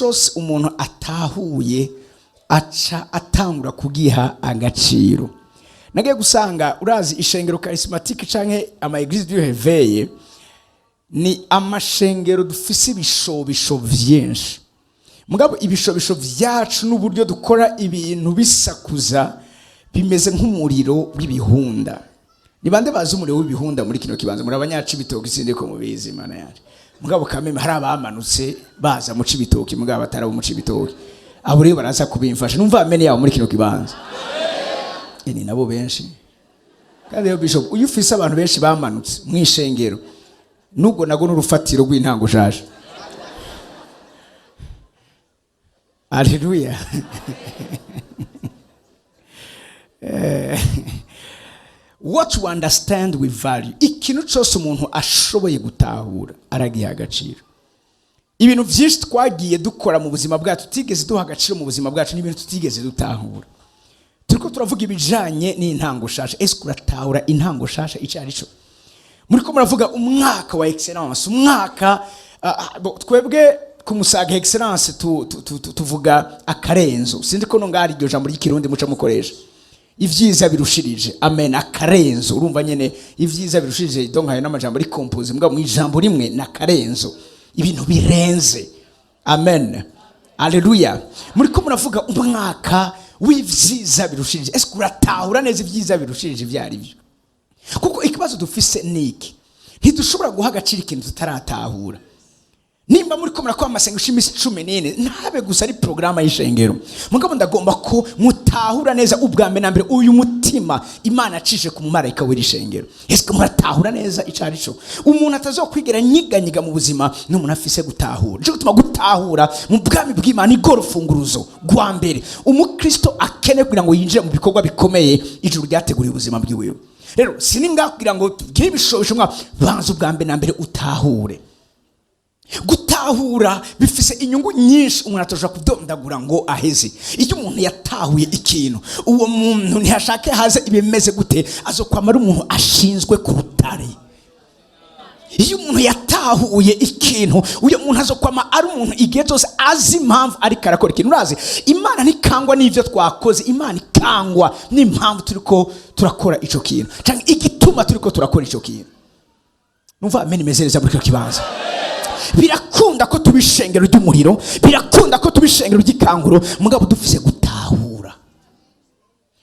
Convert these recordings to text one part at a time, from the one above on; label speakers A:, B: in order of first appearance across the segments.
A: cyose umuntu atahuye aca atangura kugiha agaciro. Nagiye gusanga urazi ishengero charismatique canke ama église du réveil ni amashengero dufise ibishobisho vyinshi. Mugabo ibishobisho vyacu n'uburyo dukora ibintu bisakuza bimeze nk'umuriro w'ibihunda. Ni bande bazi umuriro w'ibihunda muri kino kibanza? Muri abanyaci bitoki sinde ko mubizi mana yaje. Mugabo kameme hari abamanutse baza mu cibitoki mugabo atarabo mu cibitoki. Abo rero baraza kubimfasha. Numva amene yawo muri kino kibanza. Ni nabo benshi. Kandi yo bishop uyu ufise abantu benshi bamanutse mwishengero. Nubwo nago n'urufatiro rw'intango Nshasha. Hallelujah. What to understand with value. Ikintu cyose umuntu ashoboye gutahura aragiha agaciro. Ibintu byinshi twagiye dukora mu buzima bwacu tutigeze duha agaciro mu buzima bwacu n'ibintu tutigeze dutahura. Turiko turavuga ibijanye n'intango Nshasha. Ese kuratahura intango Nshasha icari cyo? Muriko muravuga umwaka wa excellence, umwaka twebwe ku Musaga excellence tuvuga akarenzo. Sindi ko no ngari iryo jambo ry'ikirundi muca mukoresha. Ivyiza birushirije. Amen. Akarenzo. Urumva nyene ivyiza birushirije donc hayo n'amajambo ari compose mbwa mu ijambo rimwe na karenzo. Ibintu birenze. Amen. Hallelujah. Muriko muravuga umwaka w'ivyiza birushirije. Ese kuratahura neza ivyiza birushirije byari byo? Kuko ikibazo dufise niki ntidushobora guha agaciro ikintu tutaratahura. Nimba muri ko murakora amasengesho imisi 14 ntabe gusa ari programa y'ishengero, mugabo ndagomba ko mutahura neza ubwambe na mbere uyu mutima Imana acije ku mumarayika w'irishengero. Ese muratahura neza icari cyo? Umuntu atazokwigera nyiganyiga mu buzima n'umuntu afise gutahura. Je gutuma gutahura mu bwami bw'Imana igoro funguruzo gwa mbere umukristo akene kugira ngo yinjire mu bikorwa bikomeye ijuru ryateguriye ubuzima bwiwe. Rero sininga kugira ngo tugire ibishobisho mwa banza ubwambe na mbere utahure. Gutahura bifise inyungu nyinshi umuntu atosha kudondagura ngo aheze. Iyo umuntu yatahuye ikintu uwo muntu ntiyashake haze ibimeze gute azokwamara umuntu ashinzwe ku rutare. Iyo umuntu yatahuye ikintu uyo muntu azokwama ari umuntu igihe cyose azi impamvu ari karakora ikintu. Urazi Imana ntikangwa n'ivyo twakoze, Imana ikangwa n'impamvu turiko turakora ico kintu cyangwa igituma turiko turakora ico kintu. Numva ameni mezereza muri kibanza. Birakunda ko tubishengero ry'umuriro, birakunda ko tubishengero ry'ikanguro, mugabo dufise gutahura.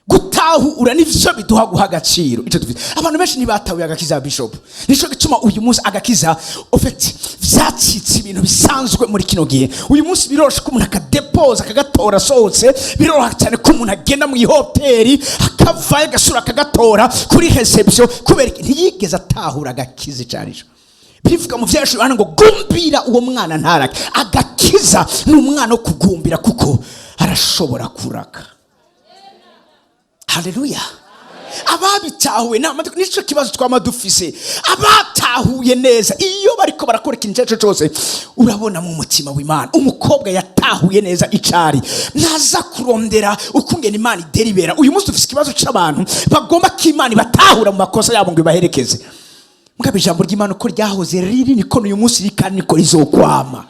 A: Gutahura nivyo biduha guha agaciro. Ico dufise abantu benshi ntibatahuye agakiza bishop. Nico gituma uyu munsi agakiza ofeti vyacitse ibintu bisanzwe muri kino gihe. Uyu munsi biroshe ko umuntu akadepoza akagatora sohotse, biroroha cyane ko umuntu agenda mu hoteli akavaye gasura akagatora kuri reception kubera ntiyigeze atahura agakiza cyarico. Bivuga mu vyashu hano ngo gumbira uwo mwana ntarake. Agakiza n'umwana wo kugumbira kuko arashobora kuraka. Hallelujah. Ababitahuye nico kibazo twamadufise. Abatahuye neza iyo bariko barakora ikintu cyose urabona mu mutima w'Imana umukobwa yatahuye neza icari naza kurondera ukungena Imana ideribera. Uyu munsi dufise kibazo c'abantu bagomba ko Imana batahura mu makosa yabo ngo ibaherekeze. Mugabe ijambo ry'Imana ko ryahoze riri niko uyu munsi rikani niko rizokwama.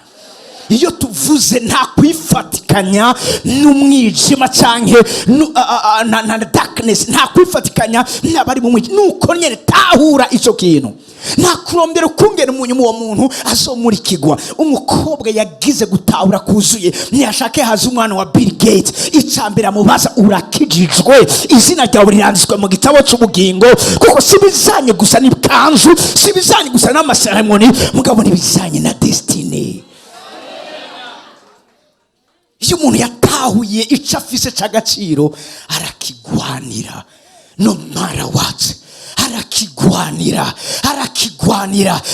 A: Iyo tuvuze nta kwifatikanya n'umwijima canke na darkness, nta kwifatikanya n'abari mu mwijima, nuko nyene tahura ico kintu. Nta kurondera ukungena umuntu uwo muntu azomurikirwa. Umukobwa yagize gutahura kuzuye ntiyashake haza umwana wa Bill Gates icambera mubaza urakijijwe izina ryawe riranditswe mu gitabo cy'ubugingo kuko sibizanye gusa n'ikanzu, sibizanye gusa n'amaseremoni, mugabo nibizanye na destiny. Iyo umuntu yatahuye ico afise c'agaciro arakigwanira no matter what. Arakigwanira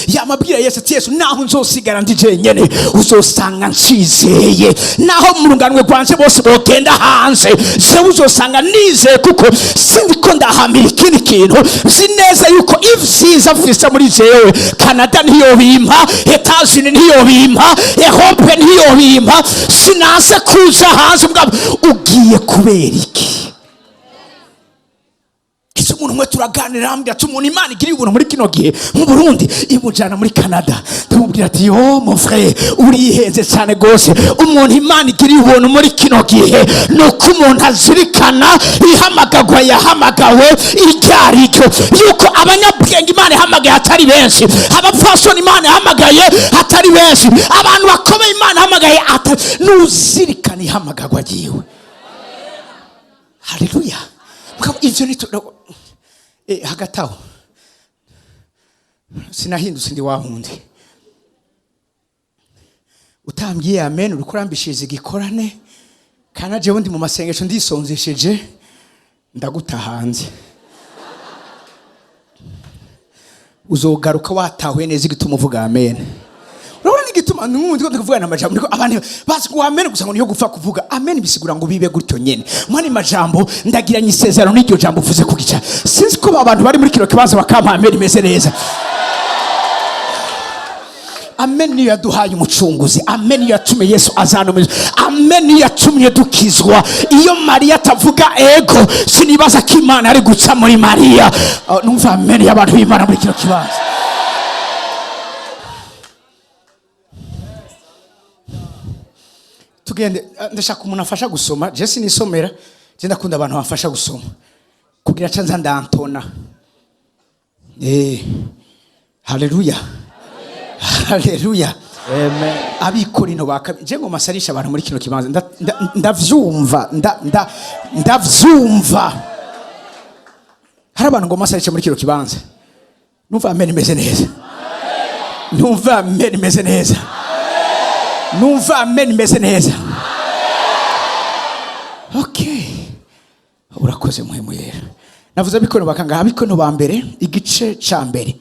A: yamabwira Yesu naho nzosigara ndi jenyene uzosanga ncizeye, naho mu runganwe rwanje bose bogenda hanze je uzosanga nizeye kuko sindiko ndahamira ikindi kintu. Nzi neza yuko ivyiza afise muri jewe Canada ntiyobimpa, Etats-Unis ntiyobimpa, Europe ntiyobimpa, sinaze kuza hanze mugabo ugiye kubera iki? umuntu umwe turaganira ambwira ati umuntu Imana igiriye ubuntu muri kino gihe mu Burundi imujana muri Canada. Ndamubwira ati yo mon frère urihenze cyane gose. Umuntu Imana igiriye ubuntu muri kino gihe nuko umuntu azirikana ihamagagwa yahamagawe iryaricyo, yuko abanyabwenge Imana ihamagaye atari benshi, abapfasoni Imana ihamagaye atari benshi, abantu bakomeye Imana ihamagaye atari. Nuzirikana ihamagagwa giwe. Haleluya. Ivyo ni hagataho sinahindutse ndi wahundi. Utambwiye amen uri kurambishiriza igikorane kana jewe ndi mu masengesho ndisonzesheje ndaguta hanze. Uzogaruka watahuye neza igituma uvuga amen. Urabona igituma n'umuntu ko kuvuga n'amajambo niko abantu bazi ko amen gusa ngo niyo gupfa kuvuga amen bisigura ngo bibe gutyo nyene. Mwani majambo ndagiranye isezerano n'iryo jambo uvuze kugica. Sinzi ko abantu bari muri kino kibanza bakampa amen imeze neza. Amen niyo yaduhaye umucunguzi. Amen niyo yatumye Yesu azanumira. Amen niyo yatumye dukizwa. Iyo Maria atavuga ego sinibaza ko Imana ari guca muri Maria. Numva amen y'abantu b'Imana muri kino kibanza. Tugende ndashaka umuntu afasha gusoma. Jesse nisomera. Je ndakunda abantu bafasha gusoma kugira canza ndantona. Haleluya. Haleluya.
B: Amen.
A: Abikorino je ngo masarisha abantu muri kino kibanza ndavyumva ndavyumva. Hari abantu ngo masarisha muri kino kibanza. Numva amen imeze neza. Numva amen imeze neza. Numva amen imeze neza. Okay. Urakoze muhemu yera. Navuze abikorino bakanga abikorino ba mbere igice ca mbere.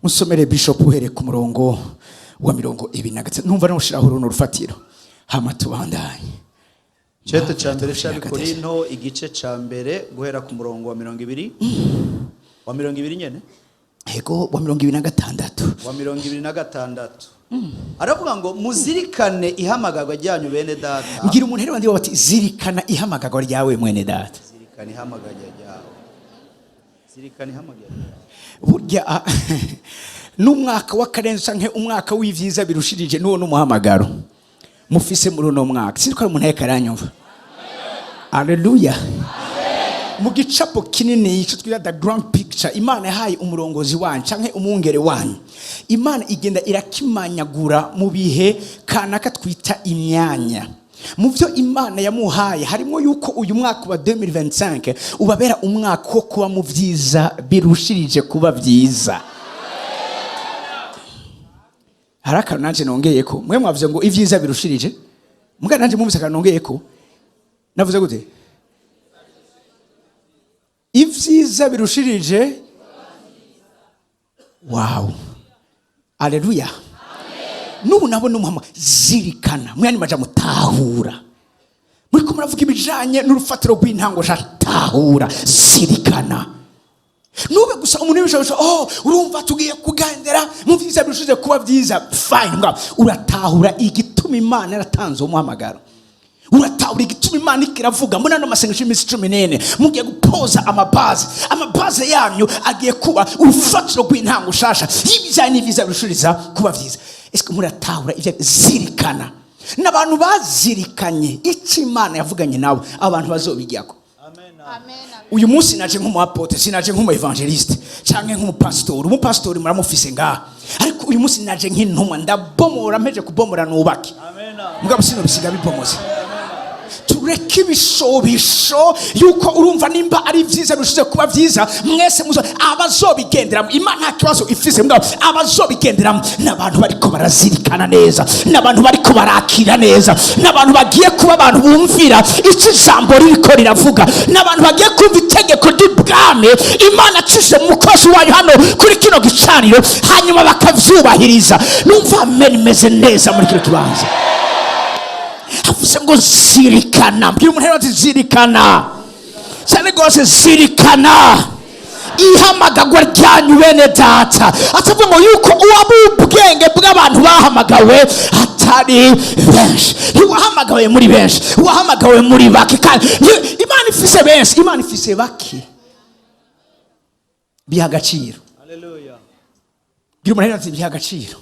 A: Unsomere Bishop uhere ku murongo wa 29. Numva noshiraho runo rufatiro. Hama tubandanye.
B: Cete ca mbere c'Abikorino igice ca mbere guhera ku murongo wa 20. Wa 20 nyene?
A: Ego wa 26.
B: Wa 26. Aravuga ngo muzirikane ihamagagwa ryanyu bene data.
A: Ngira umuntu rero bandi bati zirikana ihamagagwa ryawe mwene data.
B: Zirikana ihamagagwa ryawe. Zirikana ihamagagwa ryawe.
A: Burya n'umwaka w'akarenzo canke umwaka w'ivyiza birushirije n'uwo n'umuhamagaro mufise muri uno mwaka. Sinzi ko ari umuntu yakaranyumva. Haleluya. Mu gicapo kinini ico twira the grand picture Imana yahaye umurongozi wanyu canke umwungere wanyu. Imana igenda irakimanyagura mu bihe kanaka twita imyanya. Mu byo Imana yamuhaye harimo yuko uyu mwaka wa 2025 ubabera umwaka wo kuba mu vyiza birushirije kuba vyiza. Haraka nanje nongeye ko mwe mwavuze ngo ivyiza birushirije muga nanje mumvise kana nongeye ko navuze gute ivyiza birushirije. Wow. Haleluya. Nubu nabo n'umuhama zirikana mwani maja mutahura muri ko muravuga ibijanye n'urufatiro rw'intango shatahura zirikana. Nube gusa umuntu w'ibishobozo urumva tugiye kugendera mu vyiza birushije kuba vyiza fine nga uratahura igituma Imana yaratanze umuhamagaro. Uratahura igituma Imana ikiravuga mbona no masengesho y'imisi 14 mugiye gupoza amabaze yanyu agiye kuba urufatiro rw'intango shasha y'ibijanye n'ivyiza birushiriza kuba vyiza. Eske muratahura ivyo zirikana n'abantu bazirikanye iki Imana yavuganye nabo abantu bazobijyako. Amen. Uyu munsi naje nk'umu Apotre sinaje nk'umu evangeliste canke nk'umu pastor. Umu pastor muramufise ngaha ariko uyu munsi naje nk'intumwa ndabomora mpeje kubomora nubake. Amen. Mugabo sino bisiga bibomoze. Tureke ibishobisho yuko urumva nimba ari vyiza bishize kuba vyiza mwese muzo abazobigenderamo. Imana nta kibazo ifise mugabo abazobigenderamo n'abantu bariko barazirikana neza, n'abantu bariko barakira neza, n'abantu bagiye kuba abantu bumvira iki jambo ririko riravuga, n'abantu bagiye kumva itegeko ry'ubwami Imana cishije mu mukozi wayo hano kuri kino gicaniro hanyuma bakavyubahiriza. Numva amen imeze neza muri kino kibanza. Havuze ngo zirikana. Mbwira umuntu ati zirikana. Cyane gose zirikana ihamagagwa ryanyu bene data. Atavuga ngo yuko uwabubwenge bw'abantu bahamagawe atari benshi. Ntiwahamagawe muri benshi, wahamagawe muri bake. Kandi Imana ifise benshi, Imana ifise bake. biha agaciro.
B: Hallelujah.
A: Gira umuntu ati biha agaciro.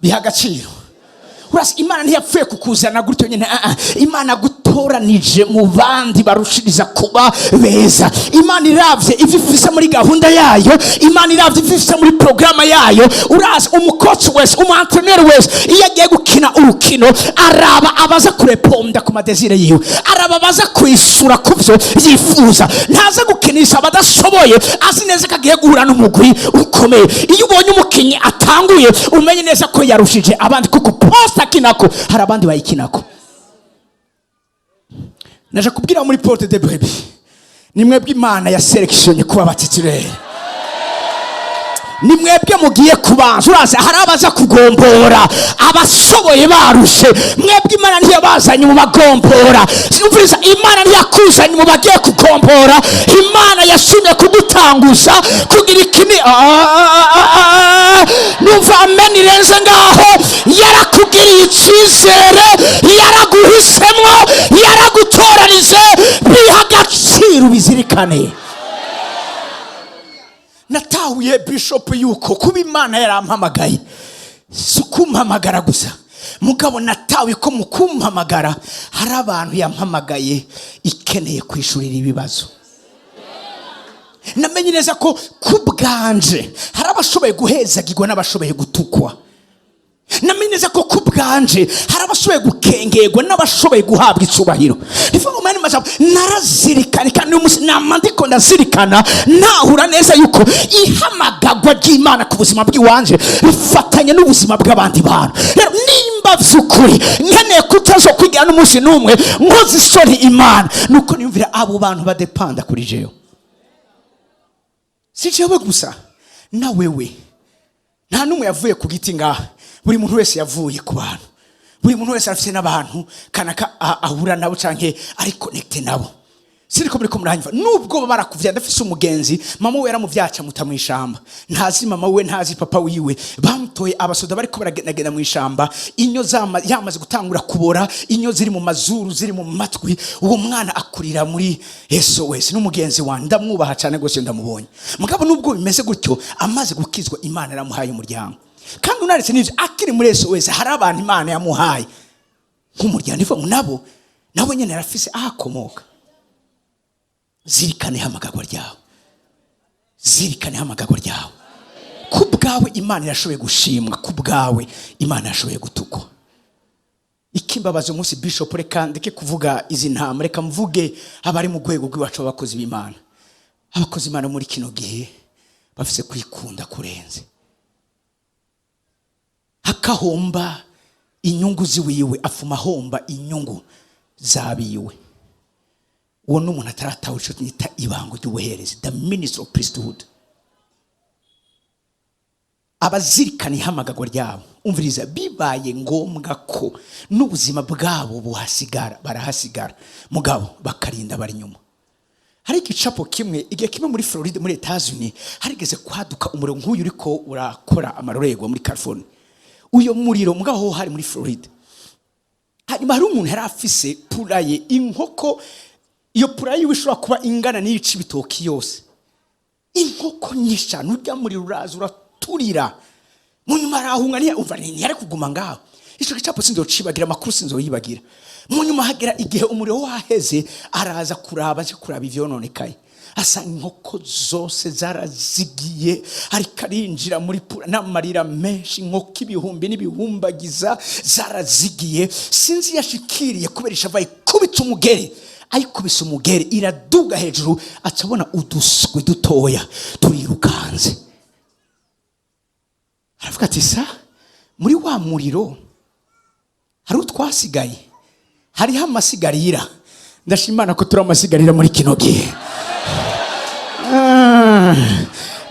A: Biha agaciro. Urasi Imana ntiyapfuye kukuzana gutyo nyine. Imana gutoranije mu bandi barushiriza kuba beza. Imana iravye ivifise muri gahunda yayo. Imana iravye ivifise muri programa yayo. Urasi umukoci wese, umu-entraîneur wese iyo agiye gukina urukino araba abaza kureponda ku madesire yiwe. Araba abaza kwishura kuvyo yifuza. Ntaza gukinisha abadashoboye azi neza ko agiye guhura n'umugwi ukomeye. Iyo ubonye umukinyi atanguye umenye neza ko yarushije abandi kuko posta kinako hari abandi bayikinako. Naje kubwira muri Porte de Baby nimwebwe Imana ya selection kuba batitire. Nimwebwe mugiye kubanza uraza hari abaza kugombora abashoboye barushe. Mwebwe Imana ntiyabazanye mu bagombora. Sinumviriza Imana ntiyakuzanye mu bagiye kugombora. Imana yashimye kugutanguza kugira ikini numva amen irenze ngaho. Yarakugiriye icyizere, yaraguhisemwo, yaragutoranize. Biha agaciro bizirikane. Natahuye bishop yuko kuba Imana yarampamagaye sukumpamagara gusa mugabo natahuye ko mukumpamagara hari abantu yampamagaye ikeneye kwishurira ibibazo. Namenye neza ko kubwanje hari abashoboye guhezagirwa n'abashoboye gutukwa. Namenye neza ko kubwanje hari abashoboye gukengerwa n'abashoboye guhabwa icubahiro. Ivuga umani majambo narazirikana kandi umunsi namandiko ndazirikana nahura neza yuko ihamagagwa ry'Imana ku buzima bw'iwanje bifatanye n'ubuzima bw'abandi bantu. Rero nimba vyukuri nkeneye kutazo kwigira n'umunsi n'umwe nkoze isoni Imana nuko niyumvira abo bantu badepanda kuri jewe. Si jewe gusa na wewe nta numwe yavuye ku giti ngaha. Buri muntu wese yavuye ku bantu. Buri muntu wese afite n'abantu kanaka ahura nabo canke ari connecte nabo. Siriko muri ko muranyumva nubwo barakuvya ndafise umugenzi mama we yaramuvyaca muta mu ishamba. Ntazi mama we ntazi papa wiwe bamutoye abasoda bariko baragendagenda mu ishamba. Inyo yamaze gutangura kubora, inyo ziri mu mazuru ziri mu matwi. Uwo mwana akurira muri SOS n'umugenzi wanje ndamwubaha cyane gose ndamubonye. Mugabo nubwo bimeze gutyo amaze gukizwa Imana yaramuhaye umuryango. Kandi unaretse n'ivyo akiri muri SOS hari abantu Imana yamuhaye nk'umuryango ivuga nabo nyene yarafise ahakomoka. Zirikane hamagagwa ryawe. Zirikane hamagagwa ryawe. Kubwawe Imana irashoboye gushimwa, kubwawe Imana yashoboye gutukwa. Ikimbabaza umunsi bishop reka ndeke kuvuga izi ntama reka mvuge abari mu gwego rw'iwacu abakozi b'Imana. Abakozi Imana muri kino gihe bafise kwikunda kurenze. Hakahomba inyungu ziwiwe afuma homba inyungu zabiwe. Uwo n'umuntu atarataho ico twita ibango ry'ubuherezi, the ministry of priesthood. Abazirikana ihamagagwa ryabo umviriza bibaye ngombwa ko n'ubuzima bwabo buhasigara barahasigara mugabo bakarinda bari nyuma. Hari igicapo kimwe igihe kimwe muri Florida muri Etats-Unis harigeze kwaduka umuriro nk'uyu uriko urakora amarorerwa muri California. Uyo muriro mugabo hari muri Florida. Hanyuma hari umuntu yari afise puraye inkoko. Iyo puraye wishobora kuba ingana n'ici bitoki yose. Inkoko nyisha nujya muri ruraza uraturira. Munyuma arahunga niya umva yari kuguma ngaho. Ico gicapo sinzocibagira makuru sinzoyibagira. Munyuma hagera igihe umuriro waheze araza kuraba ivyononekaye. Asa inkoko zose zarazigiye ariko arinjira muri pura n'amarira menshi inkoko ibihumbi n'ibihumbagiza zarazigiye. Sinzi yashikiriye kubera ishavaye kubita umugere. Ayikubise umugere iraduga hejuru acabona uduswi dutoya turirukanze. Aravuga ati sa muri wa muriro hari utwasigaye hariho amasigarira. Ndashimana ko turi amasigarira muri kino gihe.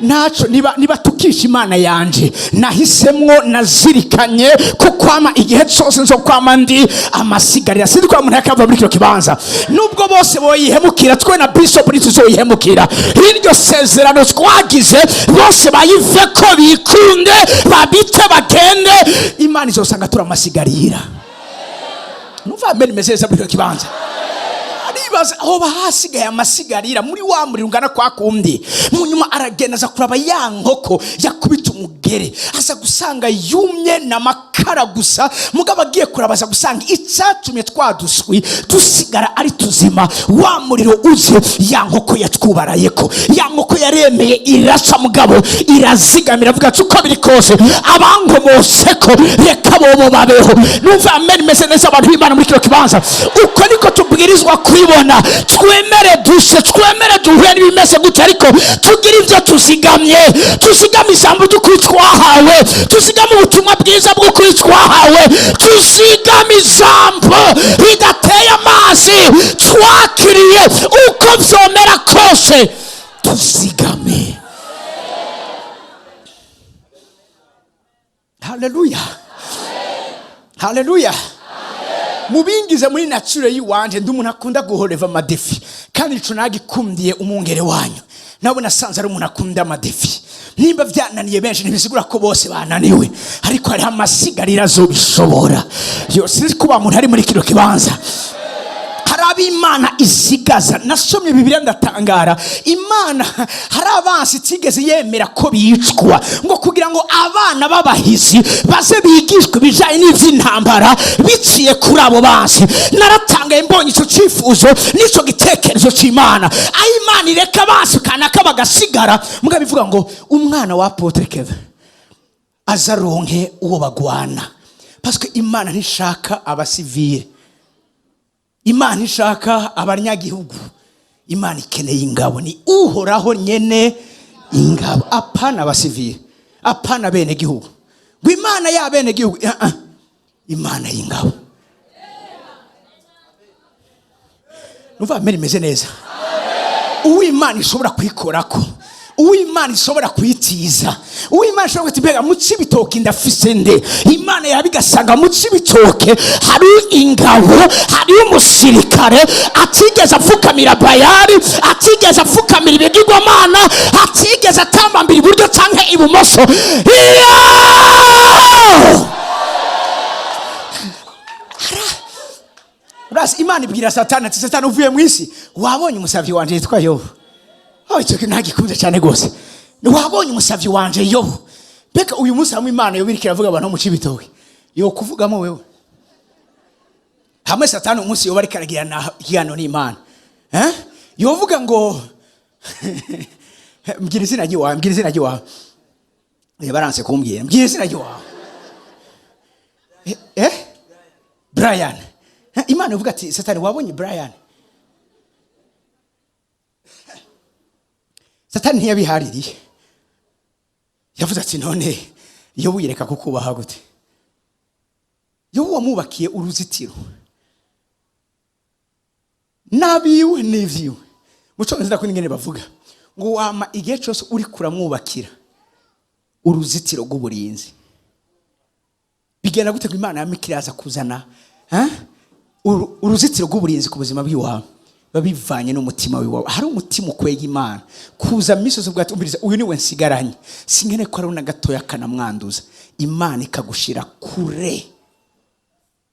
A: Nacho niba tukisha Imana yanje nahisemwo nazirikanye kukwama igihe cyose nzo kwama ndi amasigarira. Sindi kwa muntu yakava muri kino kibanza nubwo bose boyihemukira twe na bishop tuzoyihemukira. Iryo sezerano twagize bose bayive ko bikunde babite bagende Imana izosanga tura amasigarira. Numva amen mezeza muri kino kibanza. akibaza aho bahasigaye amasigarira muri wa muri ungana kwa kundi. Mu nyuma aragenda aza kuraba ya nkoko yakubita umugere, aza gusanga yumye n'amakara gusa. Mugabo agiye kurabaza gusanga icyatumye twaduswi dusigara ari tuzima, wa muriro uze ya nkoko yatwubarayeko. Ya nkoko yaremeye irasha, mugabo irazigamira, avuga ati uko biri kose abankomoseko reka bobo babeho. Numva amen meze neza abantu b'Imana muri kino kibanza. Uko niko tubwirizwa kwibona, twemere dushe, twemere duhure n'ibimeze gute, ariko tugira ibyo tuzigamye. Tuzigame ijambo ry'ukuri twahawe, tuzigame ubutumwa bwiza bw'ukuri twahawe, tuzigame ijambo ridateye amazi twakiriye. Uko vyomera kose tuzigame. Haleluya, haleluya. Mubingize muri nature yiwanje ndi umuntu akunda guhoreva amadefi, kandi ico nagikundiye umungere wanyu. Nawe nasanze ari umuntu akunda amadefi. Nimba byananiye benshi ntibisigura ko bose bananiwe, ariko hari amasigarira azobishobora. Yo sinzi kuba umuntu ari muri kino kibanza. Hari Imana isigaza. Nasomye Bibiliya ndatangara. Imana hari abansi itigeze yemera ko bicwa, ngo kugira ngo abana b'abahizi baze bigishwe bijanye n'ivy'intambara biciye kuri abo bansi. Naratangaye mbonye ico cifuzo n'ico gitekerezo c'Imana. Aho Imana ireka abansi kanaka bagasigara, mugabo bivuga ngo umwana wa Apotre Kevin azaronke uwo bagwana, parce que Imana ntishaka abasivile. Imana ishaka abanyagihugu. Imana ikeneye ingabo, ni uhoraho nyene ingabo, apana abasivile, apana bene gihugu. Imana ya bene gihugu, Imana y'ingabo. Numva mbere meze neza. Uw'Imana ishobora kwikorako, uw'Imana ishobora kwitiza, uw'Imana ishobora kutibega mu cibitoke ndafise nde. Imana yabigasanga mu cibitoke hari ingabo, hari umusirikare atigeze apfukamira Bayali, atigeze apfukamira ibigirwamana, atigeze atambambira iburyo canke ibumoso. Urasi Imana ibwira Satani ati Satani uvuye mu isi, wabonye umusavyi wanje yitwa Yobu. Icyo nagikunze cyane gose. Wabonye umusavyi wanje Yobu. Beka uyu munsi hamwe Imana yo birikira avuga abantu mu cibitoke. Yo kuvugamo wewe. Hamwe Satani umunsi yo barika aragira na hiyano n'Imana. Yovuga ngo mbwira izina ryiwawe, mbwira izina ryiwawe. Baranse kumbwira. Mbwira izina ryiwawe. Brian. Imana ivuga ati Satani wabonye Brian. Satani ntiyabihaririye. Yavuze ati none iyo wireka kukubaha gute? Yo wamubakiye uruzitiro. Nabiwe n'ivyiwe. Muco nzira ko ningene bavuga ngo wama igihe cyose uri kuramwubakira uruzitiro rw'uburinzi. Bigenda gute ko Imana yamikiraza kuzana uruzitiro rw'uburinzi ku buzima bw'iwawe? Babivanye n'umutima wiwawe. Hari umutima ukwega Imana kuza misozo bwatumbiriza uyu niwe nsigaranye, singene ko arona gatoya kanamwanduza. Imana ikagushira kure.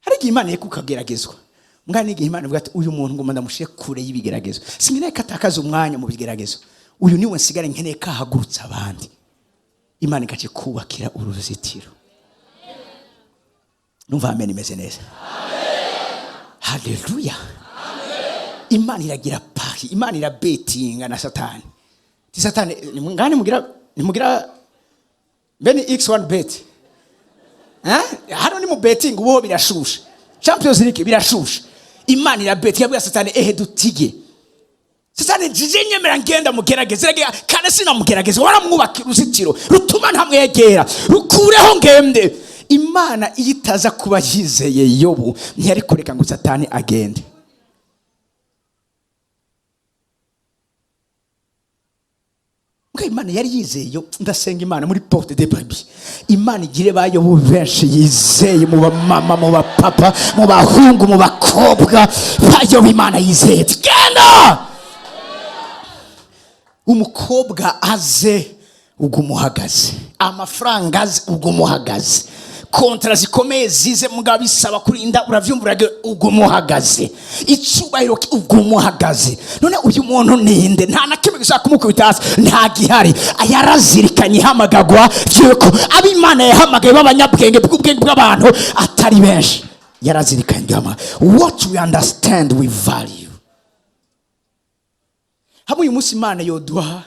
A: Hari igihe Imana yekukageragezwa, mugani igihe Imana ivuga ati uyu muntu ngoma ndamushiye kure y'ibigeragezo, singene katakaza umwanya mu bigeragezo. Uyu niwe nsigare nkeneye kahagurutsa abandi. Imana ikaje kubakira uruzitiro. Numva amen imeze neza. Haleluya. Imana iragira pari, Imana irabetinga na Satani. Ti Satani ngani mugira beni x1 bet. Hano ni mu betting ubo birashusha. Champions League birashusha. Imana irabeti yabwa Satani dutige. Satani jijenyemera ngenda mugerageze kandi sinamugerageze, waramwubakira uruzitiro rutuma ntamwegera, rukureho ngende. Imana iyitaza kuba yizeye Yobu ntiyari kureka ngo Satani agende. Imana yari yizeye yo. Ndasenga Imana muri porte de baby, Imana igire bayo benshi yizeye, mu bamama, mu bapapa, mu bahungu, mu bakobwa bayo Imana yizeye. Genda umukobwa aze ugumuhagaze, amafaranga aze ugumuhagaze, kontra zikomeye zize mugabo bisaba kurinda uravyumva ugumuhagaze icubahiro ugumuhagaze none uyu muntu ninde nta nakimwe gishaka kumukubita hasi nta gihari yarazirikanye hamagagwa cyuko abimana yahamagaye b'abanyabwenge bw'ubwenge bw'abantu atari benshi yarazirikanye what we understand we value. Hamwe uyu munsi Imana yoduha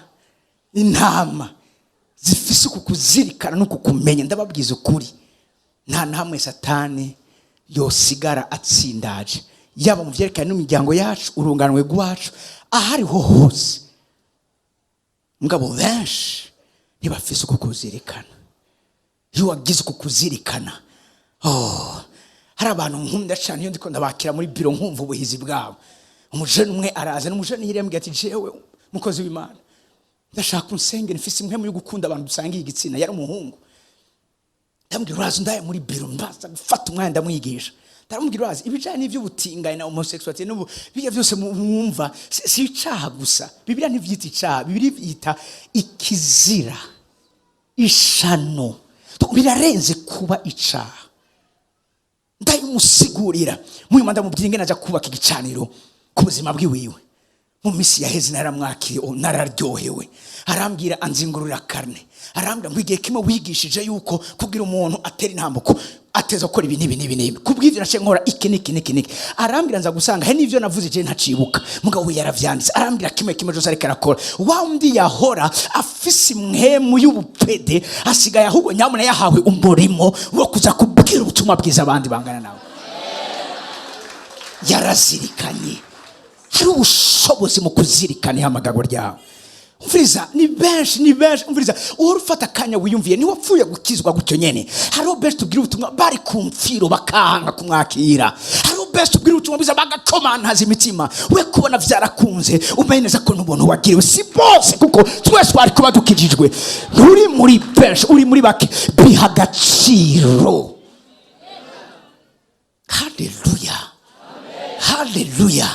A: intama zifise kukuzirikana no kukumenya ndababwiza ukuri nta namwe satani yosigara atsindaje yaba mu vyerekanye n'umuryango yacu urunganwe rwacu ahariho hose mugabo benshi ntibafise kukuzirikana iyo wagize kukuzirikana hari abantu nkunda cyane iyo ndiko ndabakira muri biro nkumva ubuhizi bwabo umujene umwe araza n'umujene yirembye ati jewe mukozi w'Imana ndashaka unsengera mfise imwe muri gukunda abantu dusangiye igitsina yari umuhungu ndambwira uraza ndaye muri biro mbaza gufata umwanya ndamwigisha ndamubwira uraza ibijanye n'ivy'ubutingaye na homosexuality n'ubu biya byose mwumva si icaha gusa Bibiliya ntivyita icaha Bibiliya yita ikizira ishano birarenze kuba icaha ndayimusigurira mwima ndamubwira ingene aja kubaka igicaniro ku buzima bwiwiwe mu misi yaheze naramwakiye nararyohewe arambwira anzingurura karne arambwira ngo igihe kimwe wigishije yuko kugira umuntu atera intambuko ateza gukora ibi nibi kubw'ivyo nace nkora iki arambwira nza gusanga he nivyo navuze je ntacibuka mugabo we yaravyanditse arambwira kimwe cyose ariko arakora wa undi yahora afise imwemu y'ubupede asigaye ahubwo nyamuna yahawe umurimo wo kuza kubwira ubutumwa bwiza abandi bangana nawe yarazirikanye hari ubushobozi mu kuzirikana ihamagagwa ryawe umviriza ni benshi umviriza uhora ufata akanya wiyumviye ni wapfuye gukizwa gutyo nyene hariho benshi tubwira ubutumwa bari ku mfiro bakahanga kumwakira hariho benshi tubwira ubutumwa biza bagakomantaza imitima we kubona vyarakunze umenye neza ko n'ubuntu wagiriwe si bose kuko twese twari kuba dukijijwe nturi muri benshi uri muri bake biha agaciro. Haleluya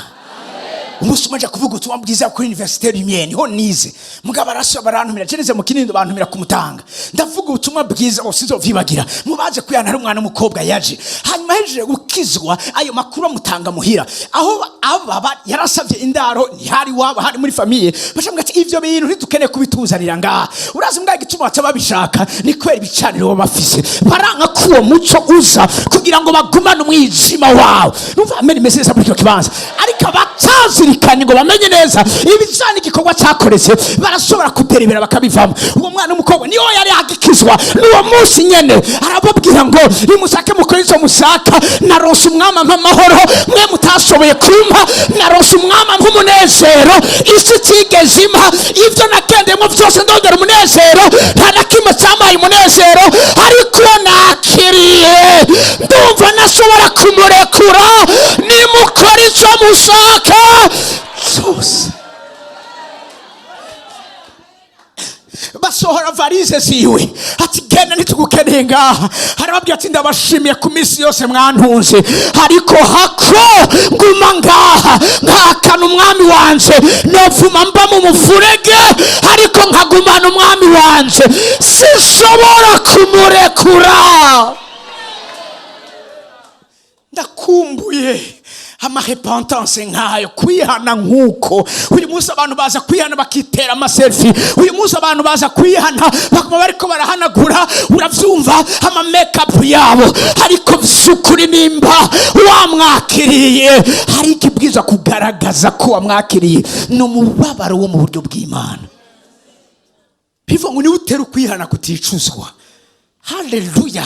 A: umunsi umaje kuvuga ubutumwa bwiza kuri Université Lumière niho nize mugabo araso barantumira ceneze mu Kinindo bantumira kumutanga ndavuga ubutumwa bwiza osizovibagira mubaje kuyana hari umwana umukobwa yaje hanyuma hejeje gukizwa ayo makuru mutanga muhira aho ababa yarasavye indaro ntihari waba hari muri famille bashambwa ati ivyo bintu ntidukeneye kubituzanira ngaha urazi mbwa igituma batabishaka ni kwera ibicaniro bafise baranka kuwo muco uza kugira ngo bagumane umwijima wawe numva amene message muri cyo kibanza ariko batazirikanye ngo bamenye neza ibijanye igikorwa cyakoretse barashobora kuperebera bakabivamo uwo mwana umukobwa niyo yari agikizwa n'uwo munsi nyene arababwira ngo nimusake mukore izo musaka naronse umwama mpamahoro mwe mutashoboye kumpa naronse umwama nk'umunezero isi tigeze impa ivyo nakendemo vyose ndongera umunezero nta nakimwe cyamaye umunezero ariko nakiriye ndumva nashobora kumurekura nimukora izo musaka zose basohora varize ziwe ati genda nitugukeneye ngaha harababwira ati ndabashimiye ku minsi yose mwantunze ariko hako nguma ngaha nkakana umwami wanje novuma mba mu mufurege ariko nkagumana umwami wanje sinshobora kumurekura. Ndakumbuye amahepentance nkayo kwihana nkuko uyu munsi abantu baza kwihana bakitera amaselfie uyu munsi abantu baza kwihana bakaba bariko barahanagura uravyumva ama makeup yabo ariko vyukuri nimba wamwakiriye hari ikibwiza kugaragaza ko wamwakiriye no mubabaro wo mu buryo bw'Imana bivuga ngo ni utera kwihana kuticuzwa. Haleluya.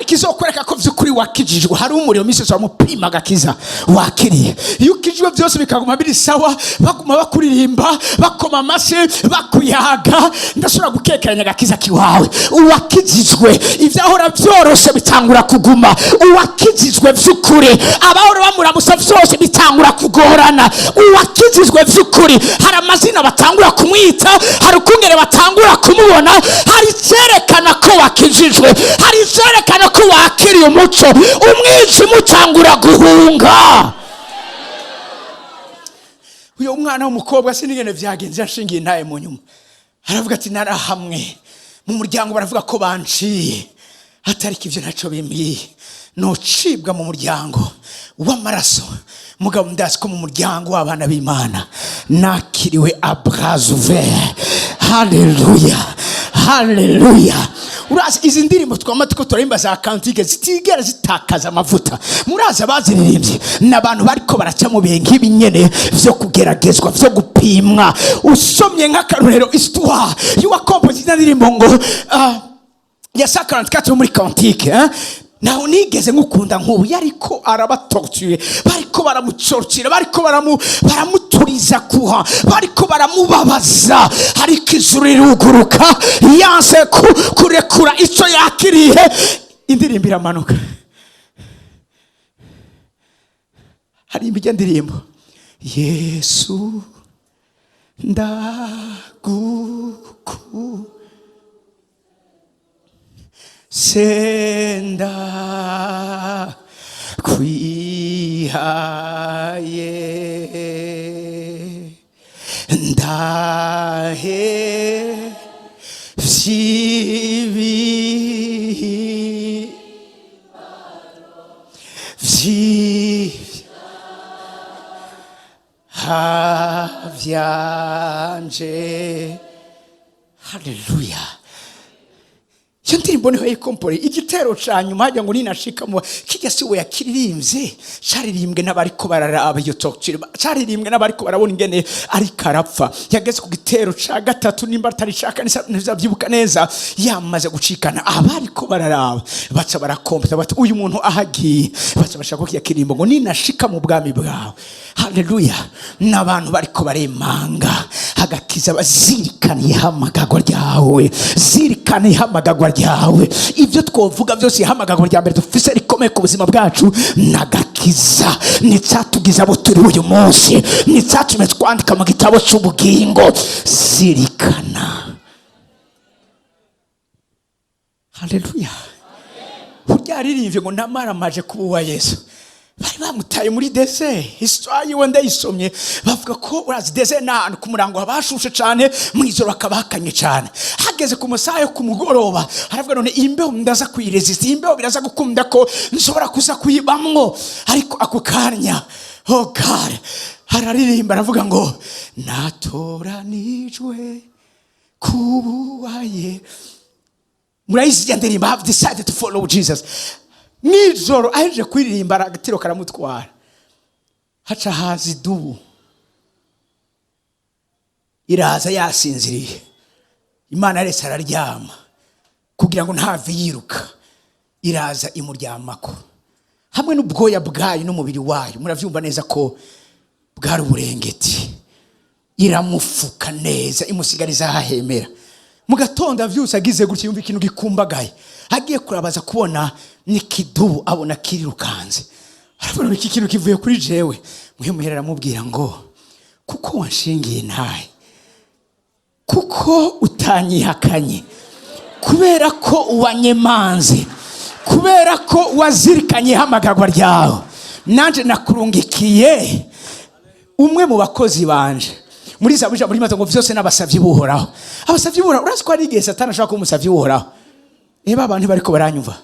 A: Kizokwereka ko vyukuri wakijijwe hari umuriro misi so mupima gakiza wakiriye iyo ukijijwe byose bikaguma biri sawa baguma bakuririmba bakoma amase bakuyaga ndashobora gukekeranya gakiza kiwawe uwakijijwe ivyahora byoroshe bitangura kuguma uwakijijwe vyukuri abahora bamuramusa vyose bitangura kugorana uwakijijwe vyukuri hari amazina batangura kumwita hari ukungere batangura kumubona hari cerekana ko wakijijwe hari cerekana ko wakiriye umuco umwijima utangura guhunga. Uyo mwana w'umukobwa sinigene vyagenze yashingiye ntaye mu nyuma aravuga ati narahamwe mu muryango baravuga ko banciye atari ivyo naco bimbiye nocibwa mu muryango w'amaraso mugabo ndazi ko mu muryango w'abana b'Imana nakiriwe abrazuve. Haleluya, haleluya. Urazi izi ndirimbo twamatiko turimba za kantike zitigera zitakaza amavuta. Murazi abaziririmbye n'abantu bariko baraca mu bihe nk'ibi nyene vyo kugeragezwa vyo gupimwa. Usomye nk'akarorero histoire y'uwakompoze indirimbo ngo ya 44 muri kantike naho nigeze ngukunda nk'ubu yariko arabatorture bariko baramucorcira bariko baramuturiza kuha bariko baramubabaza ariko ijuru riruguruka yanse kurekura ico yakiriye indirimbo iramanuka. Hari imbije ndirimbo Yesu ndaguku senda kwihaye ndahe vyibi vyanje. Haleluya. Iyo ndirimbo niho yikompore igitero ca nyuma hajya ngo ninashika mu kijya siwe yakiririmbye caririmbwe n'abariko bararaba iyo torture caririmbwe n'abariko barabona ingene ari karapfa yageze ku gitero ca gatatu nimba atari shaka nizabyibuka neza yamaze gucikana abariko bararaba baca barakompeta bati uyu muntu ahagiye baca bashaka ko yakirimbo ngo ninashika mu bwami bwawe. Haleluya. N'abantu bariko baremanga hagakiza bazirikaniye hamagagwa ryawe zirikaniye hamagagwa ryawe ibyo twovuga byose hamagagwa rya mbere dufise rikomeye ku buzima bwacu nagakiza nicatugiza abo turi uyu munsi nicatume twandika mu gitabo cy'ubugingo zirikana. Haleluya. Uryaririmbye ngo namaramaje kuba Yesu bari bamutaye muri desert. Histoire yiwe ndayisomye bavuga ko urazi desert n'ahantu ku murango habashushe cyane mw'ijoro akabakanye cyane hageze ku musayo ku mugoroba aravuga none imbeho ndaza kuyiresista imbeho biraza gukunda ko nshobora kuza kuyibamwo ariko ako kanya oh God hararirimba aravuga ngo natoranijwe kubuwaye. Murayizi ya ndirimba have decided to follow Jesus. Nijoro aje kuririmba agatiro karamutwara haca hazi idubu iraza yasinziriye Imana yarese araryama kugira ngo ntave yiruka iraza imuryamako hamwe n'ubwoya bwayo n'umubiri wayo muravyumva neza ko bwari uburengeti iramufuka neza imusigariza hahemera. Mu gatondo avyusa agize gutya yumva ikintu gikumbagaye agiye kurabaza kubona nikidubu abona kirirukanze arabona iki kintu kivuye kuri jewe muhemuherera mubwira ngo kuko wanshingiye ntaye kuko utanyihakanye kubera ko uwanyemanze kubera ko wazirikanye hamagagwa ryawe nanje nakurungikiye umwe mu bakozi banje muri Zaburi muri maze ngo vyose n'abasavyi buhoraho abasavyi buhoraho urazi ko ari igihe Satani ashaka ko umusavyi buhoraho abantu bariko baranyumva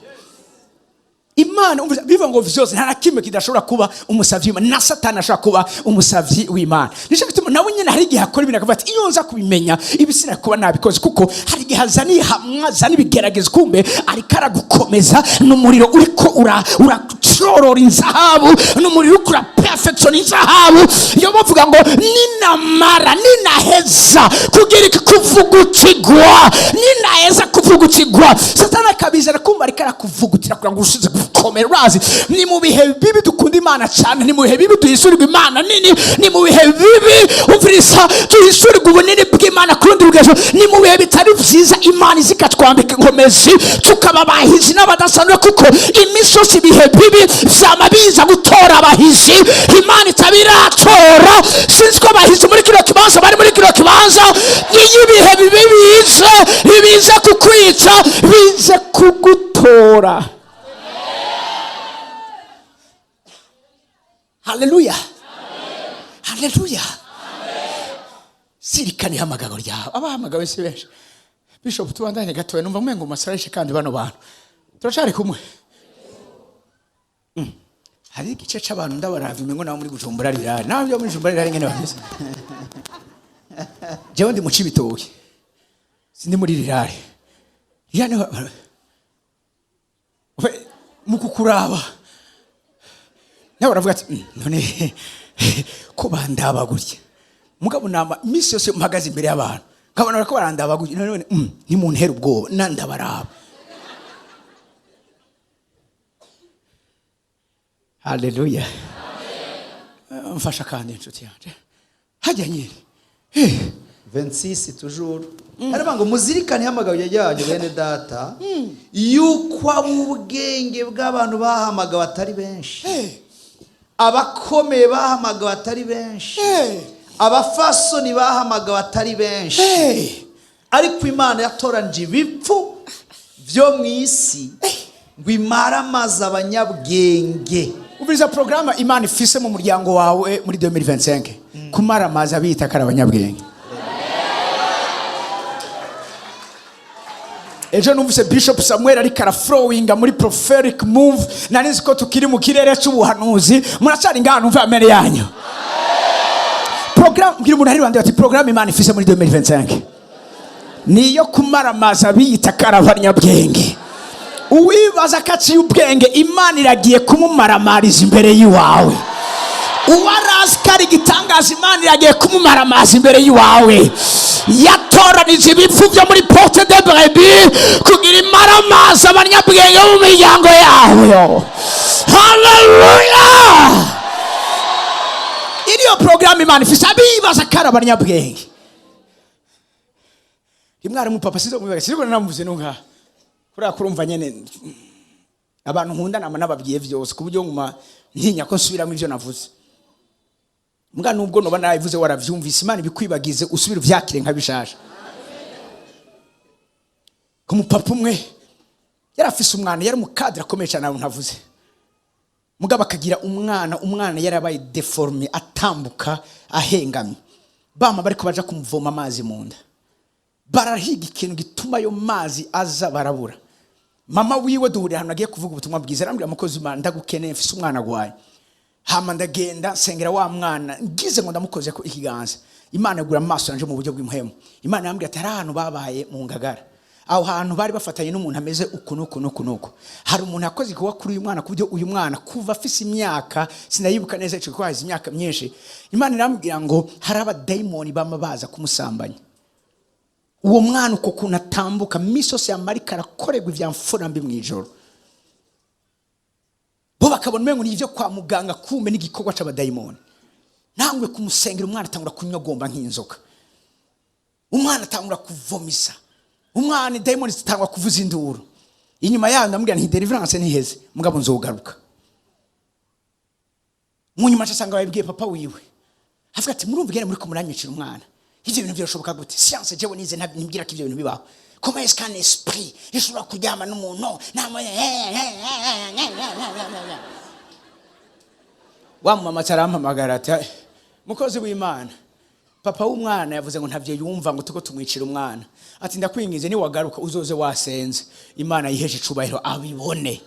A: Imana biva ngo vyose nta nakimwe kidashobora kuba umusavyi na Satani ashaka kuba umusavyi w'Imana. Nisho gituma nawe nyene hari igihe akora ibintu akavuga ati iyo nza kubimenya ibisina kuba nabikoze kuko hari igihe hazani hamwa zani bigerageza kumbe ariko aragukomeza n'umuriro uriko uracyorora inzahabu n'umuriro uriko perfection inzahabu iyo bavuga ngo ninamara ninaheza kugira ikikuvugukigwa ninaheza kuvugukigwa Satani akabizana kumba ariko arakuvugutira kugira ngo ushize komerazi ni mu bihe bibi dukunda Imana cyane ni mu bihe bibi tuyisurirwa Imana nini ni mu bihe bibi uvrisa tuyisurirwa ubunini bw'Imana kurundi rugezo ni mu bihe bitari byiza Imana izikatwambika inkomezi tukaba bahizi n'abadasanzwe kuko imisozi ibihe bibi vyamabiza gutora abahizi Imana itabiratora sinzi ko abahizi muri kino kibanza bari muri kino kibanza iyo ibihe bibi bize kukwica bize kugutora. Haleluya. Haleluya. Sirikani hamagaro ryawe abahamagawe se benshi Bishop tubandanye gatoye numva mwengo masarishe kandi bano bantu turacari kumwe. Hari igice c'abantu ndabaravye ngo nawe muri Bujumbura rirari. Nawe byo muri Bujumbura rirari ngene bameze. Jewe ndi mu Cibitoke. Sindi muri rirari. Yani mukukuraba. Nawe uravuga ati none ko bandaba gutya. Mugabo nama misi yose mpagaze imbere y'abantu. Kabona barako barandaba gutya. None ni mu ntera ubwoba nandabaraba. Hallelujah. Amen. Mfasha kandi inshuti yanje. Hajya nyiri.
B: 26 toujours. Araba ngo muzirikane hamagawe yajyaje bene data. Yuko abubwenge bw'abantu bahamagawe atari benshi. Abakomeye bahamagawe atari benshi. Abafasoni bahamagawe atari benshi. Ariko Imana yatoranje ibipfu byo mu isi ngo imaramaza abanyabwenge.
A: Ubiriza programa Imana ifise mu muryango wawe muri 2025 kumaramaza bita kara abanyabwenge. Ejo numvise Bishop Samuel ari kara flowing muri prophetic move nanizi ko tukiri mu kirere cy'ubuhanuzi muracari ngana umva amere yanyu. Program ngira umuntu ari bande ati program Imana ifise muri 2025 niyo kumaramaza bita kara abanyabwenge. Uwibaza kati ubwenge Imana iragiye kumumaramariza imbere yiwawe. Uwaraskari gitangaza Imana iragiye kumumaramariza imbere yiwawe. Yatoranije ibipfu byo muri Porte de Brebis kugira imaramaza abanyabwenge mu miryango yawe. Hallelujah. Iriyo program Imana ifise abibaza kara abanyabwenge. Imwari mu papa sizo mubibaga siriko namuvuze nunga. Kura kurumva nyene abantu nkunda nama nababwiye vyose kuburyo nguma ntinya ko nsubiramo ivyo navuze. Mbwa nubwo no bana ivuze waravyumvise Imana bikwibagize usubira vyakire nka bishasha. Ko mupapa umwe yarafise umwana yari mukadra komesha nawe ntavuze. Mugaba akagira umwana yarabaye deformé atambuka ahengamye. Bama bariko baja kumuvoma amazi munda. Barahiga ikintu gituma yo mazi aza barabura. Mama wiwe duhurira hano agiye kuvuga ubutumwa bwiza arambira mukozi Imana ndagukeneye mfise umwana gwaye. Hama ndagenda sengera wa mwana ngize ngo ndamukoze ko ikiganza. Imana igura amaso yanje mu buryo bw'imhemu. Imana yambwiye ati ahantu babaye mu ngagara. Aho hantu bari bafatanye n'umuntu ameze ukunuko. Hari umuntu yakoze kuba kuri uyu mwana kubyo uyu mwana kuva afise imyaka sinayibuka neza cyo kwaza imyaka myinshi. Imana irambwira ngo hari aba daimoni bamabaza kumusambanya. Uwo mwana uko kunatambuka misose ya marika arakorerwa ivyamfura mbi mwijoro. Bo bakabona umengo ni ivyo kwa muganga kumbe n'igikorwa c'abadayimoni. Nangwe kumusengera umwana atangura kunyogomba nk'inzoka. Umwana atangura kuvomisa. Umwana daimoni zitangwa kuvuza induru. Inyuma yaho ndamubwira nti deliverance niheze mugabo nzogaruka. Munyuma cyasanga babibwiye papa wiwe. Avuga ati murumva gene muri ko muranyicira umwana. Ivyo bintu byashoboka gute? Science jewe nize ntabwira ko ivyo bintu bibaho. Comment est-ce qu'un esprit ishobora kuryama n'umuntu wa mama cyarampamagara ati mukozi w'Imana papa w'umwana yavuze ngo ntavyo yumva ngo tuko tumwicira umwana ati ndakwingize ni wagaruka uzoze wasenze Imana yiheje icubahiro abibone.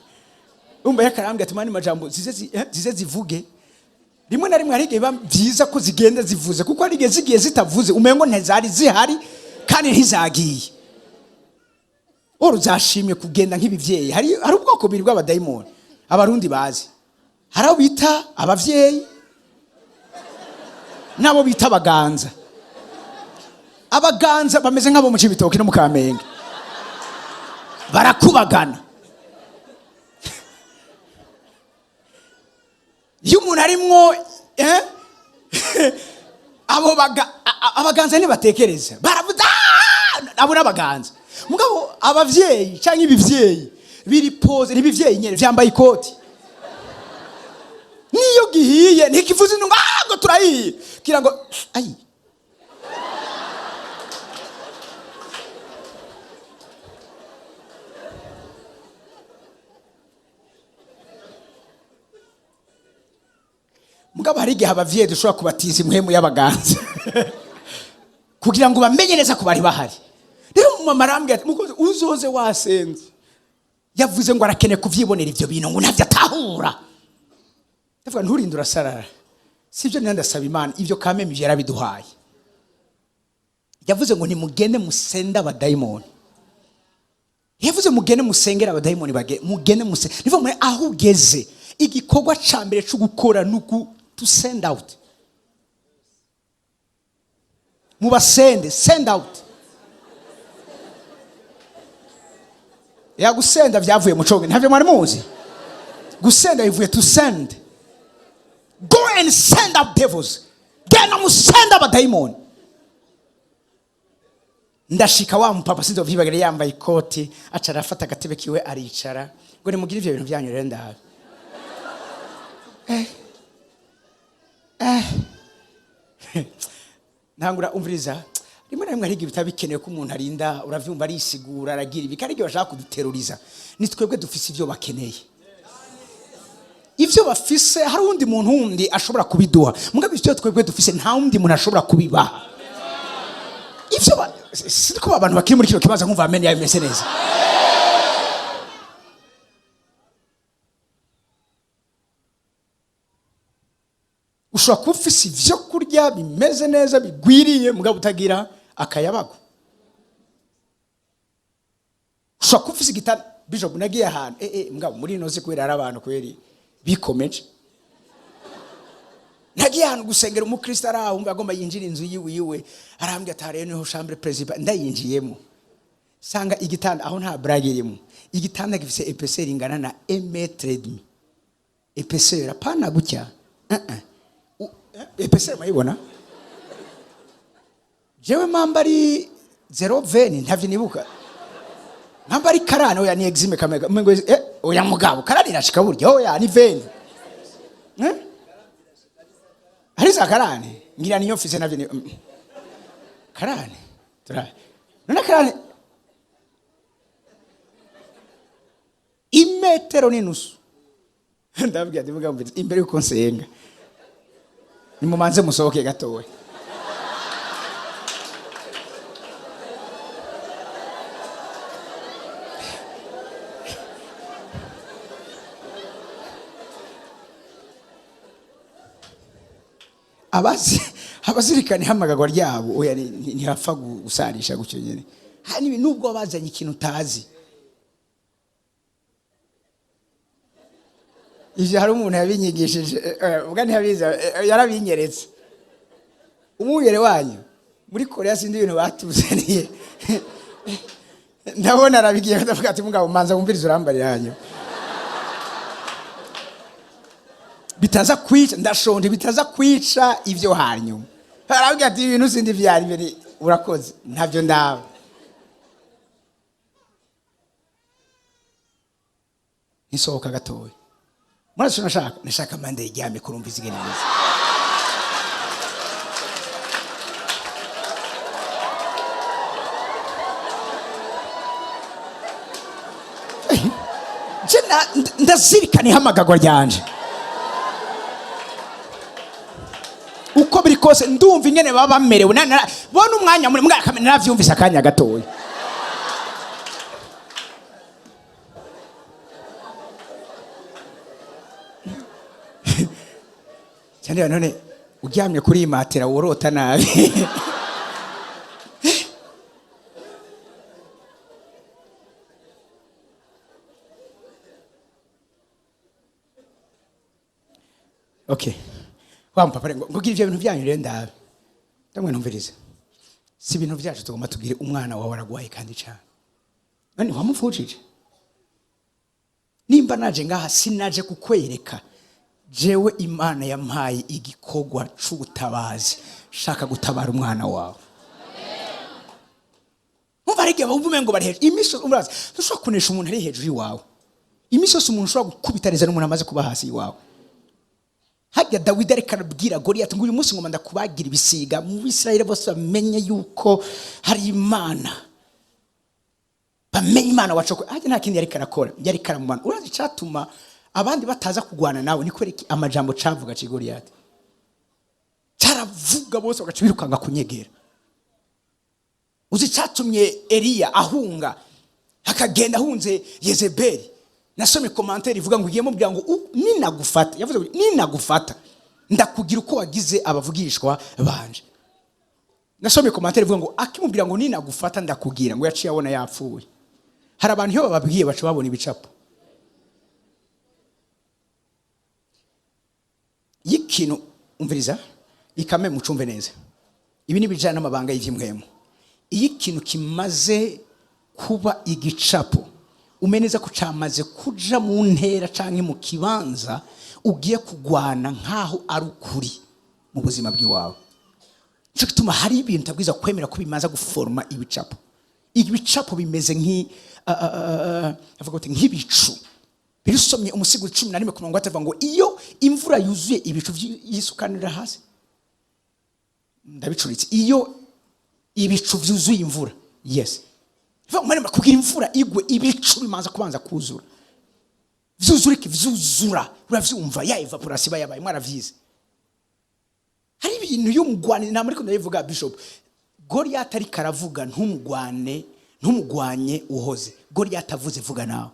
A: Umba yakarambye ati mani majambo zize zivuge rimwe na rimwe hari igihe byiza ko zigenda zivuze kuko hari igihe zigiye zitavuze umengo ntezari zihari kandi ntizagiye. Uruzashimye kugenda nk'ibivyeyi hari ubwoko biri bw'abadayimoni abarundi bazi. Hari abo bita abavyeyi nabo bita abaganza. Abaganza bameze nk'abo mu Cibitoke no mu Kamenge barakubagana. Iyo umuntu arimwo abo abaganza ntibatekereza baravuga abo n'abaganza. Mugabo abavyeyi cyangwa ibivyeyi biri pose n'ibivyeyi nyene vyambaye ikoti. Niyo gihiye ntikivuze ngo turahiye kira ngo ayi. Mugabo hari igihe abavyeyi dushobora kubatiza imhemu y'abaganza kugira ngo bamenye neza ko bari bahari. Rero mama arambwira ati mukozi uzoze wasenze yavuze ngo arakeneye kuvyibonera ivyo bintu ngo ntavyo atahura. Ndavuga nturinde urasarara. Sivyo ndasaba Imana ivyo kameme ivyo yarabiduhaye. Yavuze ngo nimugende musenda abadayimoni. Yavuze mugende musengera abadayimoni bage mugende musenge. Nivuga muri aho ugeze igikorwa cambere cyo gukora nuku to send out. Mubasende send out. Ya gusenda vyavuye mu coge ntavyo mwari muzi. Gusenda bivuye to send. Go and send out devils. Genda musenda abadayimoni. Ndashika wa mpapa sinzo vyibagere yambaye ikoti acara afata agatebe kiwe aricara ngo nimugire ivyo bintu byanyu rero ndahawe. Ntangura umviriza rimwe na rimwe hari ibitabo bikenewe ko umuntu arinda uravyumva arisigura aragira ibi kandi bashaka kuduteruriza ni twebwe dufise ivyo bakeneye. Ivyo bafise hari undi muntu wundi ashobora kubiduha mugabe ivyo twebwe dufise nta wundi muntu ashobora kubibaha. Ivyo siko abantu bakiri muri kino kibanza nkumva amen yabimeze neza. Ushobora kufisa ivyo kurya bimeze neza bigwiriye mugabo utagira akayabago. Ushobora kufisa igitanda bishop nagiye ahantu mugabo muri inoze kwera ari abantu kweri bikomeje. Nagiye ahantu gusengera umukristo araho umva agomba yinjira inzu yiwe arambye atare niho chambre principale ndayinjiyemo. Sanga igitanda aho nta brage irimo. Igitanda gifise épaisseur ingana na 1m. Épaisseur apana gutya. Épaisseur mayibona. Jewe mambari 0.20 ntavye nibuka. Mambari karane oya ni exime kamega. Mwengo oya mugabo karane irashika buryo oya ni 20. Hariza karane ngira niyo mfise navyo ni karane tura none karane imetero ninusu ndabwiye ndivuga mvise imbere yuko nsenga nimumanze musohoke gatowe. Abazirikani hamagagwa ryabo oya ni hafa gusarisha gucyo nyene. Hani nubwo abazanye ikintu utazi. Ije hari umuntu yabinyigishije ubwa ntiyabiza yarabinyeretse. Umugere wanyu muri Korea sindi ibintu batuzaniye. Ndabona arabigiye ndavuga ati mugabo manza wumviriza urambarira yanyu. Bitaza kwica ndashonje bitaza kwica ivyo hanyuma. Aravuga ati ibintu sindi vyari biri urakoze ntavyo ndaba. Nisohoka gatowe. Muraso nashaka mande yijyame kurumva izigene neza. Jena ndazirikana ihamagagwa ryanje. Uko biri kose ndumva ingene baba bamerewe bona umwanya muri mwaka naravyumvise akanya gatoya. Cyane none uryamye kuri imatera worota nabi. Okay. Papa ngo ivyo bintu byanyu rero ndabe. Ndamwe numvirize. Si ibintu byacu tugomba tugire umwana wawe aragwaye kandi cyane. Nani wamufujije? Nimba naje ngaha sinaje kukwereka. Jewe Imana yampaye igikogwa c'ubutabazi. Shaka gutabara umwana wawe. Mubarege bavume ngo bari hejuru. Imiso urazi. Dushobora kunesha umuntu ari hejuru yiwawe. Imiso umuntu ushobora gukubitariza n'umuntu amaze kuba hasi yiwawe. Hajya Dawidi ariko arabwira Goliath ngo uyu munsi ngomba ndakubagira ibisiga mu Isirayeli bose bamenye yuko hari Imana. Bamenye Imana wacoko. Hajya nta kindi ariko arakora. Yari karamumana. Urazi cyatuma abandi bataza kugwana nawe niko reki amajambo cavuga ci Goliath. Caravuga bose bagacibirukanga kunyegera. Uzi cyatumye Eliya ahunga. hakagenda hunze Yezebeli. Nasomye commentaire ivuga ngo ugiye mubwira ngo ninagufata, yavuze ngo ninagufata ndakugira uko wagize abavugishwa banje. Nasomye commentaire ivuga ngo akimubwira ngo ninagufata ndakugira, ngo yaciye abona yapfuye. Hari abantu iyo bababwiye baca babona ibicapo. Y'ikintu umviriza ikame mucumve neza. Ibi ni bijana n'amabanga y'ivyimwemo. Iyo ikintu kimaze kuba igicapo, umeneza ko camaze kuja mu ntera canke mu kibanza ugiye kugwana nkaho ari ukuri mu buzima bw'iwawe. Cyo gituma hari ibintu tabwiza kwemera ko bimaza guforma ibicapo. Ibicapo bimeze avuga ati nk'ibicu. Birisomye umusigo 11:10 ngo iyo imvura yuzuye ibicu yisukanira hasi. Ndabicuritse iyo ibicu vyuzuye imvura. Yes. Vamwe kugira imvura igwe ibicu bimanza kubanza kuzura. Vyuzura uravyumva ya evaporation yabaye mwaravyize. Hari ibintu y'umugwane nta muri ko ndayivuga Bishop. Goliath ari karavuga ntumugwanye uhoze. Goliath avuze vuga nawe.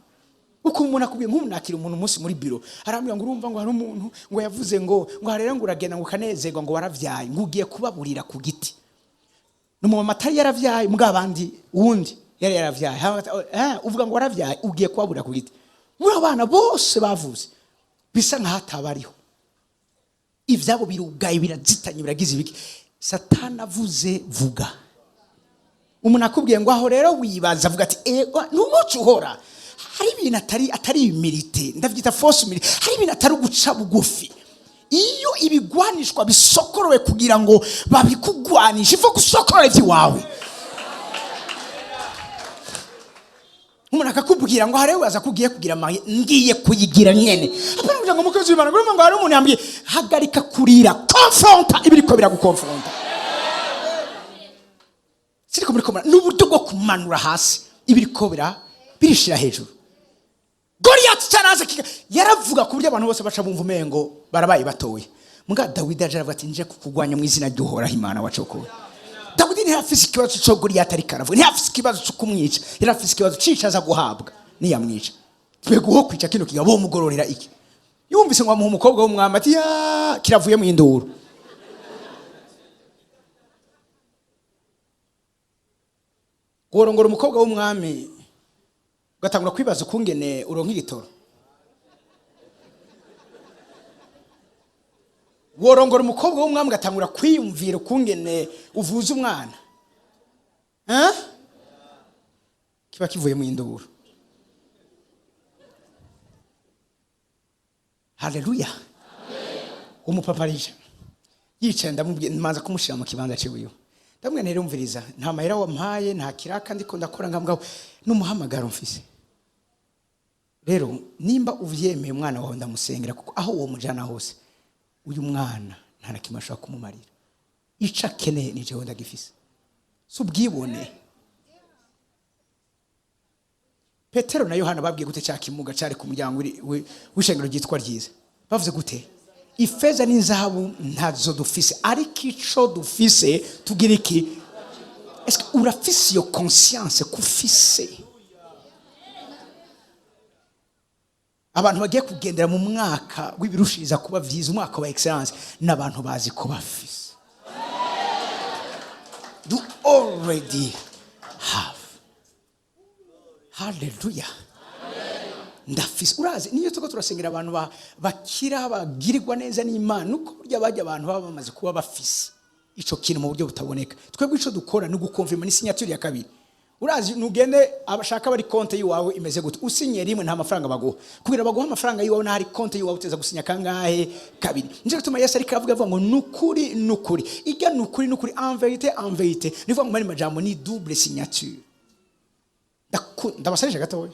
A: Uko umuntu akubwiye nk'umunakira umuntu umunsi muri biro arambwira ngo urumva ngo hari umuntu ngo yavuze ngo harera ngo uragenda ngo kanezerwa ngo waravyaye ngo ugiye kubaburira ku giti. Numu matari yaravyaye mbwa abandi wundi yari yaravyaye uvuga ngo waravyaye ugiye kubaburira ku giti. Muri abana bose bavuze bisa nkahatabariho. Ivyabo birugaye birazitanye biragize ibiki. Satana avuze vuga. Umuntu akubwiye ngo aho rero wibaza avuga ati n'umuco uhora. Hari ibintu atari imilite ndavyita force milite. Hari ibintu atari guca bugufi. Iyo ibigwanishwa bisokorowe kugira ngo babikugwanisha ifo gusokorora iwawe. Umuntu akakubwira ngo harewe aza kugiye kugira amaye ngiye kuyigira nyene. Apana kugira ngo mukozi w'Imana ngo hari umuntu yambwiye hagarika kurira confronta ibiriko biragukonfronta. Siriko muri komana n'uburyo bwo kumanura hasi ibiriko birishira hejuru. Goliath cyaraza yaravuga ku buryo abantu bose baca bumva umengo barabaye batoye. Muga Dawidi aravuga ati nje kukugwanya mu izina ry'Uhoraho Imana wacoko. Dawidi ntiyafise ikibazo cyo Goliath ari karavuga. Ntiyafise ikibazo cyo kumwica. Yarafise ikibazo cicaza guhabwa. Niyamwica. Tweguho kwica kino kigabo mugororera iki. Yumvise ngo amuha umukobwa w'umwami ati kiravuye mu induru. Gorongora umukobwa w'umwami gatangura kwibaza kungene uronka igitoro. Worongora umukobwa w'umwami gatangura kwiyumvira kungene uvuza umwana. Kiba kivuye mu induru. Haleluya. Umupaparisha yicaye ndamubwiye manza kumushira mu kibanza ciwiwe. Ndamwe nere umviriza nta mahera wampaye nta kiraka ndiko ndakora ngambwa n'umuhamagaro mfise. Rero nimba uvyemeye umwana wawe ndamusengera kuko aho uwo mujana hose uyu mwana nta nakimasha kumumarira. Ica kene ni jewe ndagifise. Subwibone. Petero na Yohana babwiye gute cya kimuga cyari ku muryango w'ishengero ryitwa ryiza. Bavuze gute? Ifeza n'inzahabu ntazo dufise ariko ico dufise tugira iki? Est-ce que urafise yo conscience kufise? Abantu bagiye kugendera mu mwaka w'ibirushiriza kuba vyiza umwaka wa excellence n'abantu bazi ko bafise. You already have. Hallelujah. Ndafise urazi niyo tuko turasengera abantu bakira bagirirwa neza n'Imana nuko burya bajya abantu baba bamaze kuba bafise ico kintu mu buryo butaboneka. Twebwe ico dukora no gukonfirma ni signature ya kabiri. Urazi nugende abashaka bari konte yiwawe imeze gute usinye rimwe nta mafaranga baguha kugira baguha amafaranga yiwawe na hari konte yiwawe uteza gusinya kangahe kabiri. Nje gutuma Yesu ariko avuga ngo nukuri ijya nukuri en vérité nivuga ngo mari majambo ni double signature. Ndabasarisha gatoya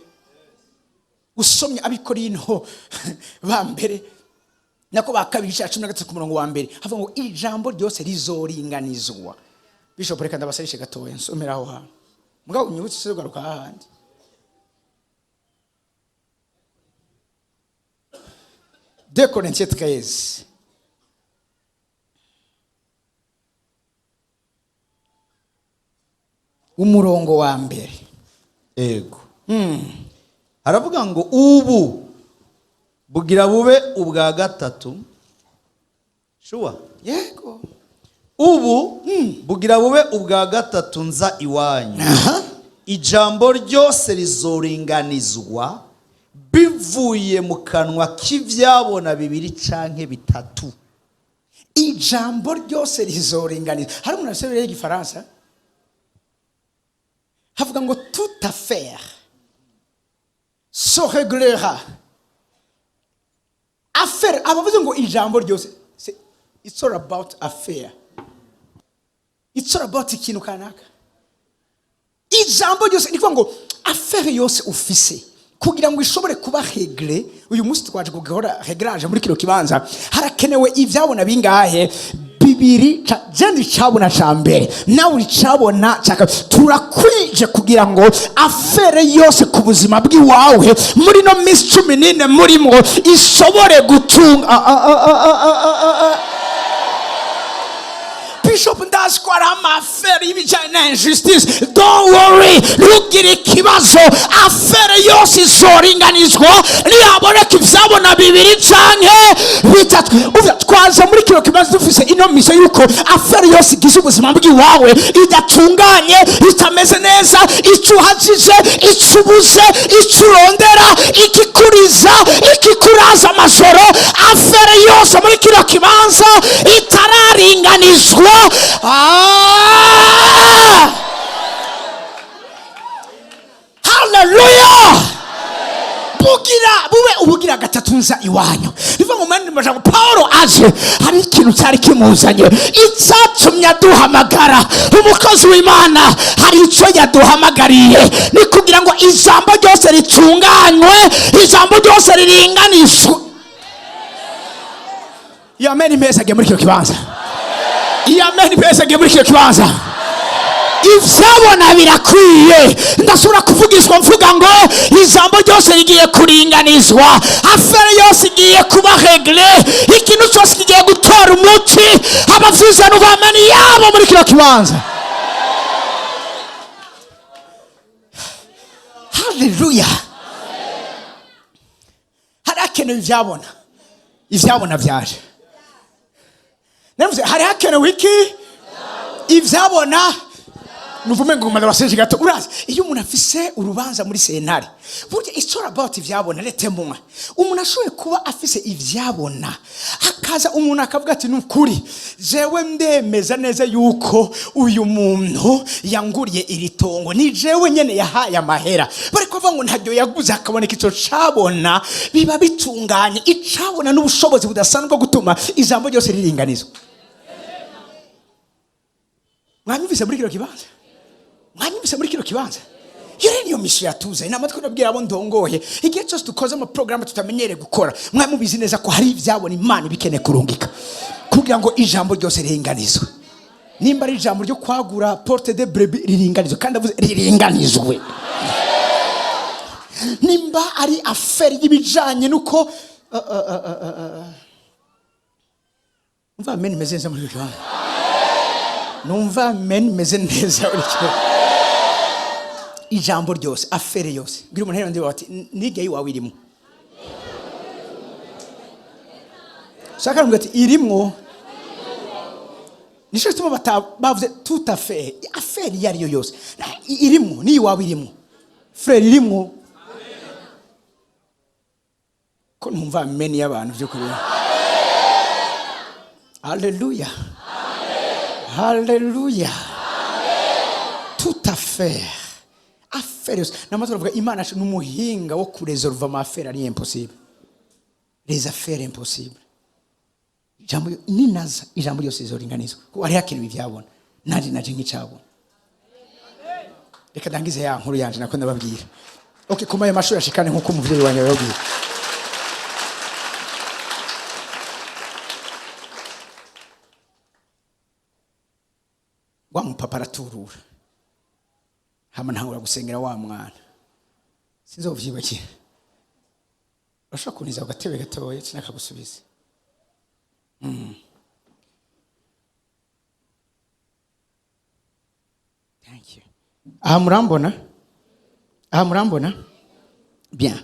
A: usomye abikorino ba mbere nako bakabiri 13 ku murongo wa mbere havuga ngo ijambo ryose rizoringanizwa. Bishop reka ndabasarisha gatoya nsomera aho ha mugabo unyibutse se garuka handi. De Corinthiens 13 umurongo wa mbere.
B: Ego haravuga ngo ubu bugira bube ubwa gatatu. Shuwa
A: yego
B: ubu bugira bube ubwa gatatu nza iwanyu. Ijambo ryose rizoringanizwa bivuye mu kanwa k'ivyabona bibiri canke bitatu.
A: ijambo ryose rizoringanizwa. Hari umuntu asubira igifaransa havuga ngo toute affaire se réglera. Affaire abavuze ngo ijambo ryose, it's all about affaire, it's all about ikintu kanaka. Ijambo ryose ni kuvuga ngo affaire yose ufise kugira ngo ishobore kuba regle. Uyu munsi twaje kugahora reglage muri kino kibanza, harakenewe ivyabona bingahe? Bibiri. Jendi cyabona ca mbere nawe icabona cyaka. Turakwije kugira ngo afere yose ku buzima bw'iwawe muri no minsi 14 murimo ishobore gutunga. Bishop ndazi ko ari amafere y'ibijyanye na injustice. Don't worry, ntugire ikibazo. Afere yose izoringanizwa niyaboneka ivyabona bibiri canke bitatu. Twaza muri kino kibazo dufise ino miso yuko afere yose igize ubuzima bw'iwawe idatunganye, itameze neza, icuhajije, icubuze, icurondera, ikikuriza, ikikuraza amajoro. Afere yose muri kino kibanza itararinganizwa. Hallelujah. Bube ubugira gatatu nza iwanyu. Biva mu mandi majambo Paulo aje hari ikintu cyari kimuzanye, icyatumye aduhamagara. Umukozi w'Imana hari icyo yaduhamagariye, ni kugira ngo ijambo ryose ritunganywe, ijambo ryose riringanishwe. Amen. Meza ge muri kino kibanza. Amen. Meza ge muri kino kibanza. Ivyabona birakwiye. Ndasubira kuvugishwa mvuga ngo ijambo ryose rigiye kuringanizwa, afere yose igiye kuba regle, ikintu cyose kigiye gutora umuti. Abavyiza n'ubamani yabo muri kino kibanza. Hallelujah. Harakenewe ivyabona vyaje. Navuze hari hakenewe iki? Ivyabona. Nuvume ngo umwana waseje gato. Urazi iyo umuntu afise urubanza muri sentare, burya it's all about ivyabona. Lete mumwe umuntu ashoboye kuba afise ivyabona, akaza umuntu akavuga ati nukuri jewe ndemeza neza yuko uyu muntu yanguriye iri tongo, ni jewe nyene yahaye amahera. Bari kuvuga ngo ntabyo yaguze, akaboneka ico cabona, biba bitunganye. Icabona n'ubushobozi budasanzwe gutuma ijambo ryose riringanizwa. Mwanyumvise muri kino kibanza? Mwanyumvise muri kino kibanza? Yore niyo mission yatuze. Inama twabwira abo ndongoye, igihe cyose dukoze mu program tutamenyere gukora, mwamubizi neza ko hari ivyabona Imana bikene kurungika kugira ngo ijambo ryose riringanizwe. Nimba ari ijambo ryo kwagura porte de brebis riringanizwe, kandi avuze riringanizwe. Nimba ari affaire y'ibijanye nuko umva amen meze neza muri kibanza. Numva amen meze neza muri kibanza. Ijambo ryose, afere yose. Bwira umuntu hano ndiba ati nige wawe irimo. Shaka ngo ati irimo. Nisho tuma bavuze tout à fait. Afere yari yo yose. Irimo, ni wawe irimo. Frère irimo. Ko numva amen y'abantu byo kuri. Hallelujah. Hallelujah. Tout à fait. Affaires. Namaze kuvuga Imana ni umuhinga wo kuresolve ama affaires ari impossible. Les affaires impossibles. Jambo ni naza ijambo ryose rizoringanizwa. Ko ari hakenewe ivyabona. Naje nk'icabona. Reka dangize ya nkuru yanje nako ndababwira. Okay, kuma y'amashuri ashikane nkuko umuvyeyi wanje yababwiye. Wa mupapa araturura. Hama ntangura gusengera wa mwana. Sinzovyibakira. Urashaka kuniza agatebe gatoye sinakagusubiza. Thank you. Aha murambona? aha murambona bien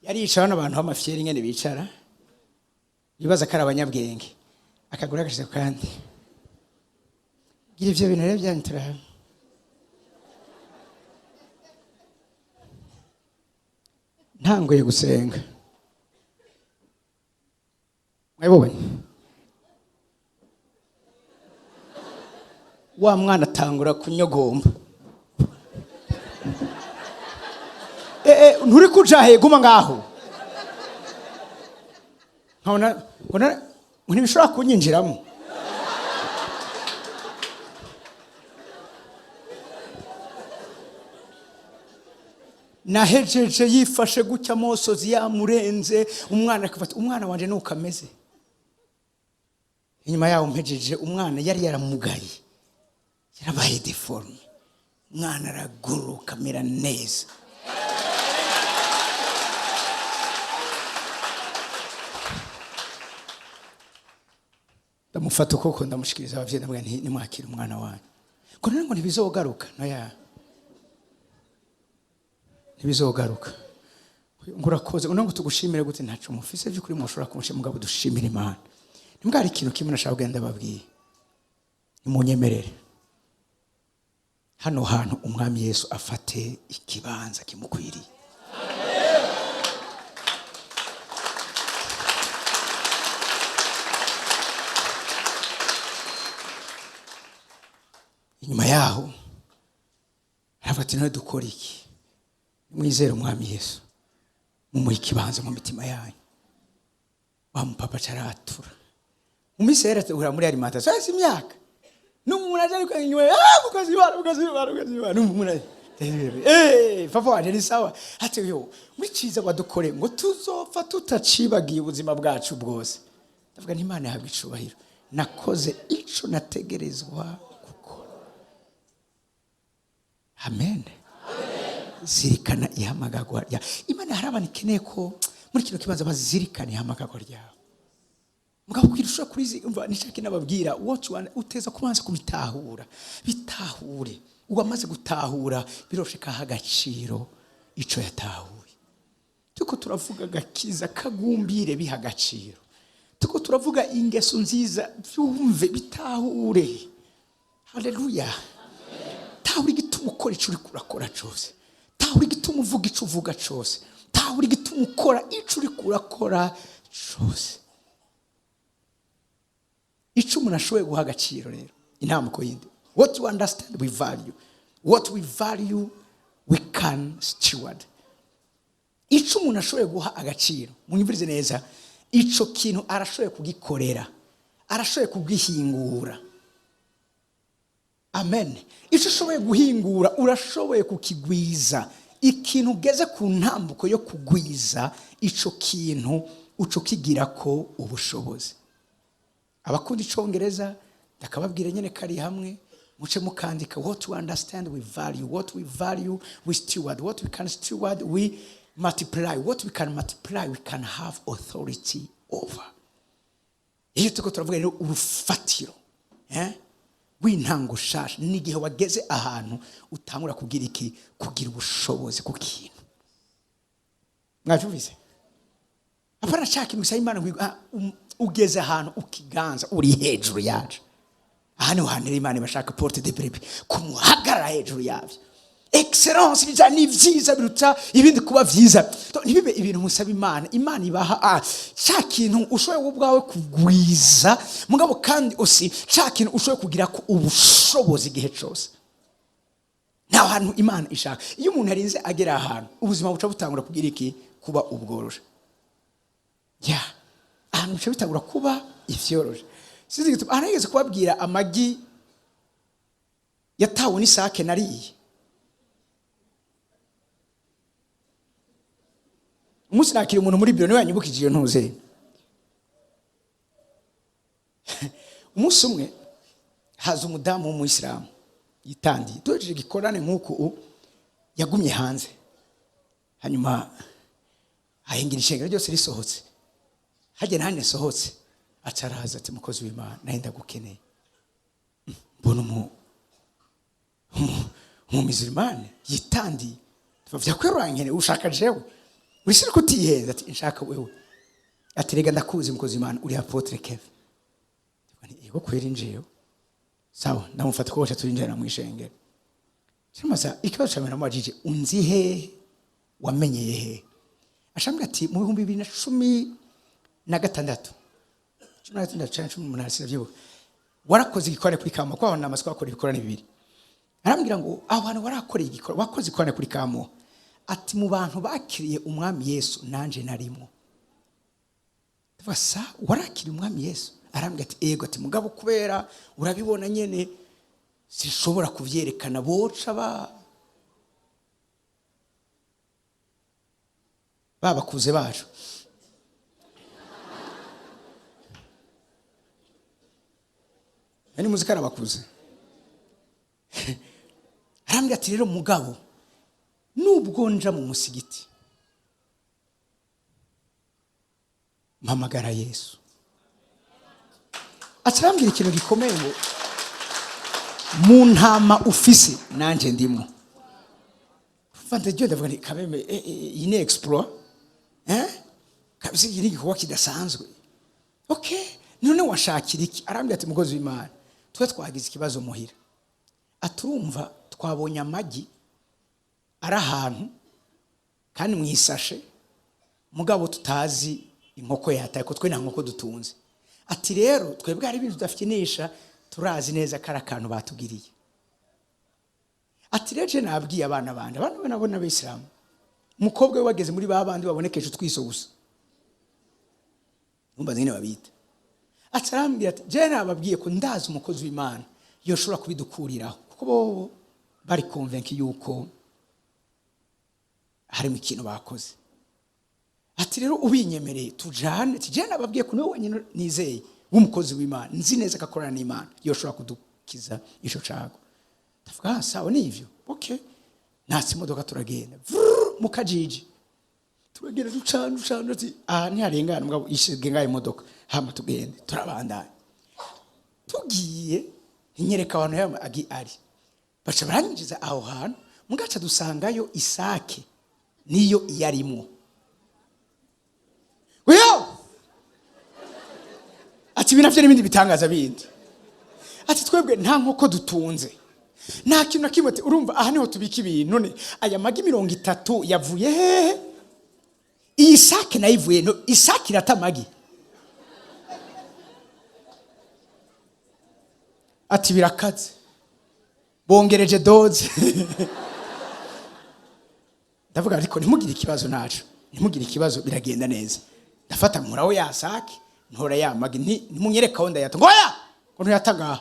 A: yari yicaye n'abantu b'amafyeri nyene bicara bibaza ko ari abanyabwenge akagura agashize kandi gira ivyo bintu rero byantura ntangoye gusenga mwabonye wa mwana atangura kunyogomba nturi kuja he guma ngaho nkabona ntibishobora kunyinjiramo nahejeje yifashe gutya mosozi yamurenze umwana akafata umwana wanje nuko ameze inyuma yawo mpejeje umwana yari yaramugaye yarabaye deforme umwana araguruka amera neza ndamufata ukuboko ndamushikiriza abavyeyi ndamubwira nti nimwakira umwana wanyu ko none ngo ntibizogaruka noya ntibizogaruka ngurakoze unango tugushimire gute ntacu mufise by'ukuri mushobora kumushimira mugabo dushimira Imana nimbwari ikintu kimwe nashaka kugenda babwiye nimunyemerere hano hantu umwami Yesu afate ikibanza kimukwiriye inyuma yaho hafata no dukora iki mwizere umwami Yesu mumuha ikibanza mu mitima yanyu wa mupapa caratura umisere ura muri alimentation sasa imyaka n'umuntu aje ariko inyuma ukazibara n'umuntu papa wanje ni sawa ati yo mwikiza badukore ngo tuzopfa tutacibagiye ubuzima bwacu bwose ndavuga nti Imana yahabwa icubahiro nakoze ico nategerezwa gukora amen zirikana ihamagagwa rya Imana harabana ikeneye ko muri kino kibanza bazirikana ihamagagwa ryawe mugabo kwirusha kuri umva nishaki nababwira uteza kubanza kubitahura bitahure uwamaze gutahura birosheka hagaciro ico yatahuye tuko turavuga gakiza kagumbire biha gaciro tuko turavuga ingeso nziza byumve bitahure haleluya tahuri gituma ukora ico uri kurakora cyose tahuri gituma uvuga ico uvuga cyose tahuri gituma ukora ico uri kurakora cyose ico umuntu ashoboye guha agaciro rero intambuko yindi what you understand we value what we value we can steward ico umuntu ashoboye guha agaciro munyumvirize neza ico kintu arashoboye kugikorera arashoboye kugihingura amen ico ushoboye guhingura urashoboye kukigwiza ikintu ugeze ku ntambuko yo kugwiza ico kintu uco kigira ko ubushobozi abakundi icongereza ndakababwira nyene kari hamwe muce mukandika what we understand we value what we value we steward what we can steward we multiply what we can multiply we can have authority over iyo tuko turavuga rero urufatiro Rw'Intango Nshasha nigihe wageze ahantu utangura kugira iki kugira ubushobozi ku kintu mwavyumvise apana shaka imisa Imana ugeze ahantu ukiganza uri hejuru yacu ahane uhanira Imana bashaka porte de brebis kumuhagarara hejuru yavyo excellence bijani vyiza biruta ibindi kuba vyiza ntibibe ibintu musaba Imana ibaha cha kintu ushoboye ubwawe kugwiza mugabo kandi osi cha kintu ushoboye kugira ko ubushobozi gihe cyose naho hantu Imana ishaka iyo umuntu arinze agera ahantu ubuzima buca butangura kugira iki kuba ubworoshe ahantu buca bitangura kuba ivyoroje sizi gituma arageze kubabwira amagi yatawe n'isake nariye umunsi nakira umuntu muri biro niwe yanyibukije iyo ntuze umunsi umwe haza umudamu w'umuyisilamu yitandiye tuhejeje gikorane nk'uko yagumye hanze hanyuma ahingira ishengero ryose risohotse hajye nane sohotse acaraza ati mukozi w'Imana nahenda gukeneye mbona mu musulmane yitandiye vyakwerangene ushaka jewe urishira kutiheza ati nshaka wewe ati rega ndakuzi mukozi Imana uri Apotre Kevin yego kwera injeyo sawa ndamufata ko turinjira mu ishengero Simaza ikibazo cyane namajije unzi he wamenyeye he ashambwa ati mu 2016 18 warakoze igikorane kuri kamo kwa wana amasiko akora ibikorane bibiri arambwira ngo aho hano warakoreye igikorane wakoze igikorane kuri kamo ati mu bantu bakiriye umwami Yesu nanje narimo basa warakiriye umwami Yesu arambwira ati ego ati mugabo kubera urabibona nyene sishobora kuvyerekana boca bakuze bacu Ani muzika arabakuze arambwira ati rero mugabo nubwo nja mu musigiti mpamagara Yesu atarambwira ikintu gikomeye ngo mu ntama ufise nanje ndimo fante Dieu ndavuga ni kameme ine explore kabisa yiri gikorwa kidasanzwe okay none washakira iki arambwira ati mugozi w'Imana twe twagize ikibazo muhira aturumva twabonye amagi ari ahantu kandi mwisashe mugabo tutazi inkoko yataye ko twe nta nkoko dutunze ati rero twebwe ari ibintu tudafikinisha turazi neza kara kantu batugiriye ati reje nabwiye abana banje abantu banabona abisiramu umukobwa we wageze muri babandi babonekeje twiso gusa umba nyine babita atarambira ati je nababwiye ko ndazi umukozi w'Imana yoshobora kubidukuriraho kuko bo bari convince yuko harimo ikintu bakoze ati rero ubinyemereye tujane tije nababwiye ko niwe wenyine nizeye w'umukozi w'Imana nzi neza akakorana n'Imana yoshobora kudukiza ico cago ndavuga sawa nivyo okay natsi imodoka turagenda mu kajiji turagenda ducana ati ntiharengana mugabo ishige ngaye imodoka hama tugende turabandanya tugiye inyereka abantu yagi ari baca baranyinjiza aho hantu mugaca dusangayo isake niyo iyarimo weyo ati binavye n'ibindi bitangaza bindi ati twebwe nta nkoko dutunze nta kintu nakimwe urumva aha niho tubika ibintu none aya magi 30 yavuye hehe iyi sake nayivuye no isake irata magi ati birakaze bongereje doze ndavuga ariko ntimugire ikibazo naco ntimugire ikibazo biragenda neza ndafata muraho ya sake ntora ya magi ntimunyereka onda yato ngoya ko ntiyataga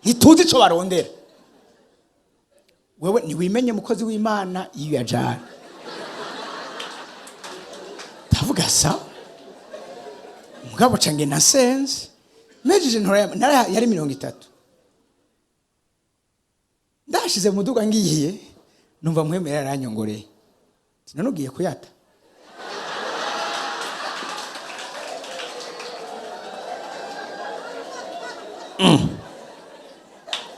A: ntituzi ico barondera wewe niwimenye mukozi w'Imana iyo yajana ndavuga sa mugabo cange na sense mejeje ntora yari 30 ndashize mu duga ngiye numva muhemera aranyongoreye sinanugiye kuyata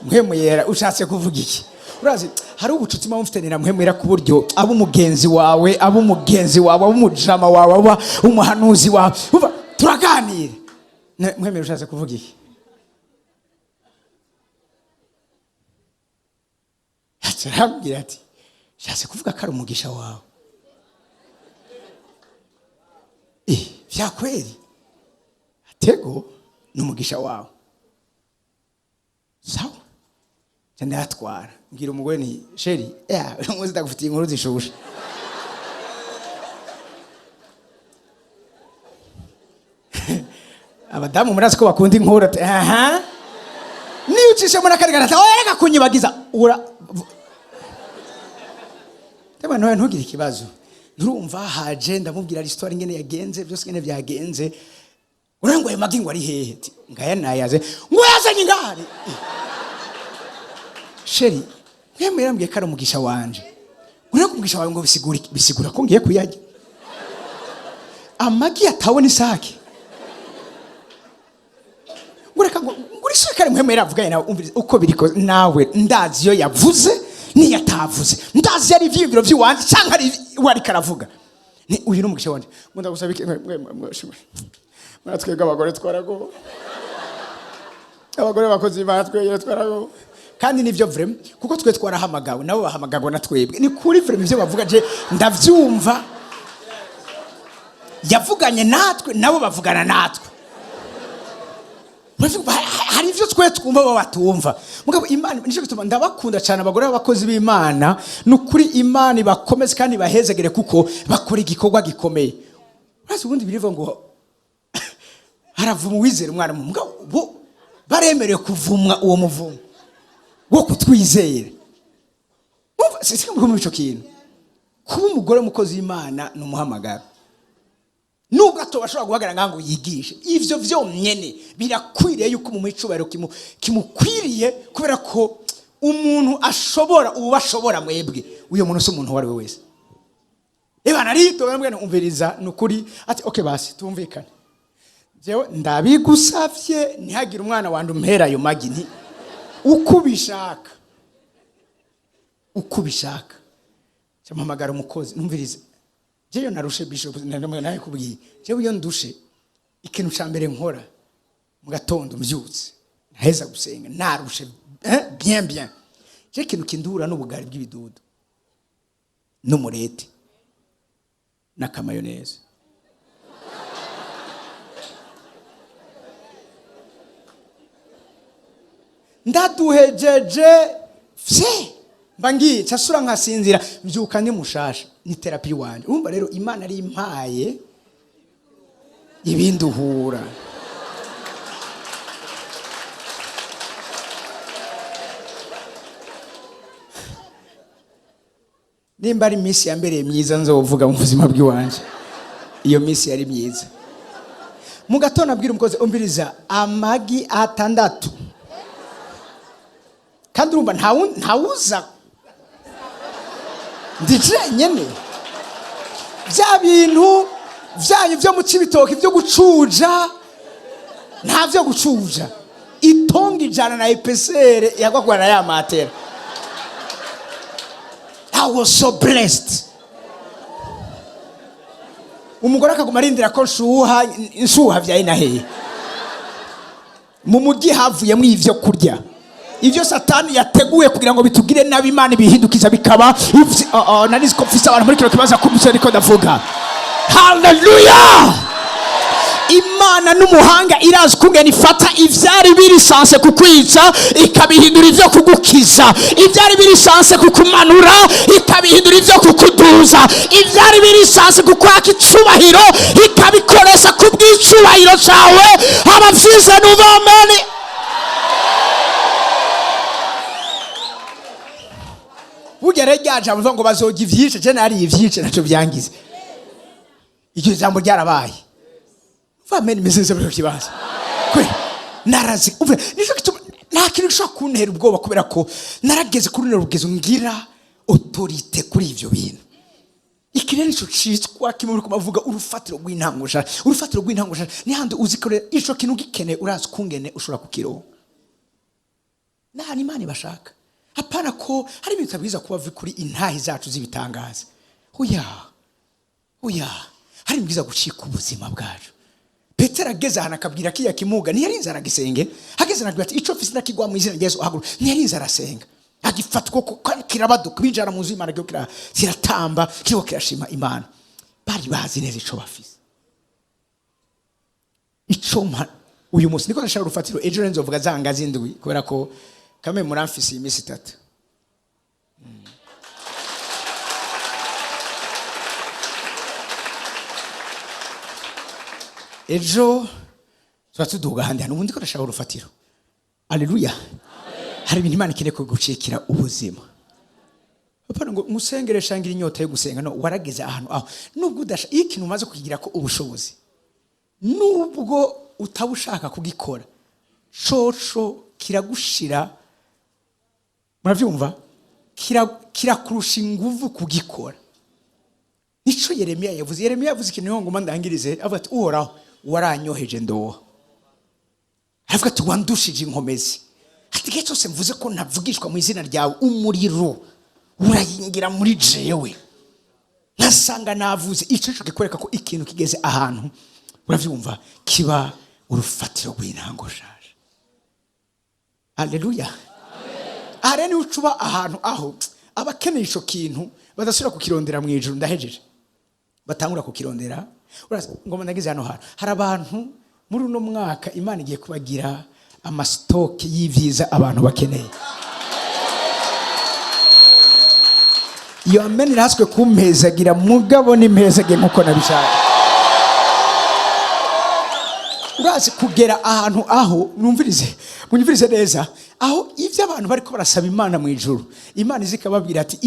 A: muhemera ushatse kuvuga iki urazi hari ubucuti mufitenira muhemera ku buryo abo umugenzi wawe abo umujama wawe abo umuhanuzi wawe turaganira muhemera ushatse kuvuga iki Yarambwira ati shase kuvuga kari umugisha wawe vya kweli atego n'umugisha wawe sawa cyane atwara ngira umugore ni sheri umuzi ndagufitiye inkuru zishushe abadamu murazi ko bakunda inkuru ati niyo ucishe muri akarigana ati reka kunyibagiza Tema noye ntugire ikibazo nturumva haje ndamubwira histoire ngene yagenze byose ngene byagenze urango yemagi ngo ari hehe ati ngaya nayaze ngo yazanye ngari sheri mwemera mbye kare umugisha wanje urango umugisha wawe ngo bisigura ko ngiye kuyajya amagi yatabona isake ngureka ngo nguri shekare mwemera avuga nawe uko biriko nawe ndazi yo yavuze niyatavuze ndazi yari ivyibiro vy'iwanje canke ari wari karavuga ni uyu n'umugisha wanje ngo ndagusaba iki mwatwega abagore twarago abagore bakoze batwegera twarago kandi nivyo vraiment kuko twe twarahamagawe nabo bahamagagwa na twebwe ni kuri vraiment ivyo bavuga je ndavyumva yavuganye natwe nabo bavugana natwe hari ivyo twe twumva bo batumva mugabo Imana nico gituma ndabakunda cyane abagore b'abakozi b'Imana nukuri Imana bakomeze kandi bahezegere kuko bakora igikorwa gikomeye urazi ubundi birivuga ngo haravuma uwizera umwana mu mugabo baremerewe kuvumwa uwo muvumo wo kutwizera umva sisi mu ico kintu kuba umugore mukozi w'Imana n'umuhamagaro nubwo atobashobora guhagarara ngo yigishe ivyo vyonyene birakwiriye yuko mu micubaro kimukwiriye kubera ko umuntu ashobora ubashobora mwebwe uyo muntu so umuntu wari we wese ebana rito mwene umviriza nukuri ati okay basi tumvikane jewe ndabigusavye ntihagira umwana wandi umpera ayo magi nti ukubishaka cyamamagara umukozi numviriza jeyo narushe bishop naye kubwiye jewe iyo ndushe ikintu cyambere nkora mu gatondo mvyutse naheza gusenga narushe bien je kintu kindura n'ubugari bw'ibidudu n'umurete na kamayoneze ndaduhejeje mbangiye cyasura nkasinzira mbyuka ndi mushasha ni therapy wanje urumva rero Imana ari impaye ibinduhura nimba ari misi yambereye myiza nzovuga mu buzima bw'iwanje iyo misi yari myiza mu gatondo abwira umukozi umbiriza amagi 6 kandi urumva ntawuza ndije nyene bya bintu byanyu byo mu cibitoki byo gucuja nta byo gucuja itonga ijana na epesere yagwa na ya matera. I was so blessed. Umugore akaguma arindira ko nshuha vya inahe mu mugi havuyemo ivyo kurya ivyo satani yateguye kugira ngo bitugire nabi Imana bihindukiza bikaba nanizi ko mfise abantu muri kino kibaza kumvise ariko ndavuga hallelujah. Imana n'umuhanga irazi kungena ifata ivyari birisanse kukwica ikabihindura ivyo kugukiza, ivyari birisanse kukumanura ikabihindura ivyo kukuduza, ivyari birisanse kukwaka icubahiro ikabikoresha kubw'icubahiro cawe. Abavyize n'ubamene bugere ryaje avuga ngo bazoga ivyice je nari ivyice naco byangize iryo jambo ryarabaye fameni message byo kibaza kwe narazi uve nico kituma nakintu cyo kuntera ubwoba kubera ko narageze kuri rugezo ngira autorité kuri ivyo bintu. Ikirere cyo citwa kimwe ko bavuga urufatiro rw'intangosha ni handi uzikore ico kintu gikene urazi kungene ushobora kukiro nani Imana bashaka hapana ko hari ibintu biza kuba kuri intahi zacu zibitangaza. Oya hari mbiza gucika ubuzima bwacu. Petero ageze hana kabwira kiya kimuga ntiyarinze aragisenge hageze nabwira ati ico fisi nakigwa mu izina rya Yesu ahaguru ntiyarinze arasenga agifatwa ko kirabaduka binjara mu nzu Imana cyo kiratamba kiho kirashima Imana bari bazi neza ico bafise ico uyu munsi niko ndashaka urufatiro ejo renzo vuga zanga zindwi kubera ko kame muramfisi imisi 3 ejo twatuduga handi hano ubundi ko ndashaka urufatiro. Haleluya. Hari ibintu Imana ikeneye ko gucikira ubuzima. Apana ngo musengere shangira inyota yo gusenga no warageze ahantu aho nubwo udasha ikintu umaze kugira ko ubushobozi nubwo utabushaka kugikora coco kiragushira muravyumva kirakurusha inguvu kugikora. Nico Yeremiya yavuze ikintu ngo mandangirize avuga ati uhoraho waranyoheje ndoha avuga ati wandushije inkomezi ati gihe cyose mvuze ko ntavugishwa mu izina ryawe umuriro urayingira muri jewe nasanga navuze ico kikwereka ko ikintu kigeze ahantu uravyumva kiba urufatiro rw'intango shaje. Haleluya. Are ni ucuba ahantu aho abakeneye ico kintu badasubira kukirondera mu ijuru ndahejeje batangura kukirondera. Ngoma nagize hano hari abantu muri uno mwaka Imana igiye kubagira amastoke y'ivyiza abantu bakeneye. Iyo amen raswe kumpezagira mugabo nimpezage nkuko nabishaka. Urazi kugera ahantu aho munyumvirize neza aho ivyo abantu bariko barasaba Imana mu ijuru Imana izikababwira ati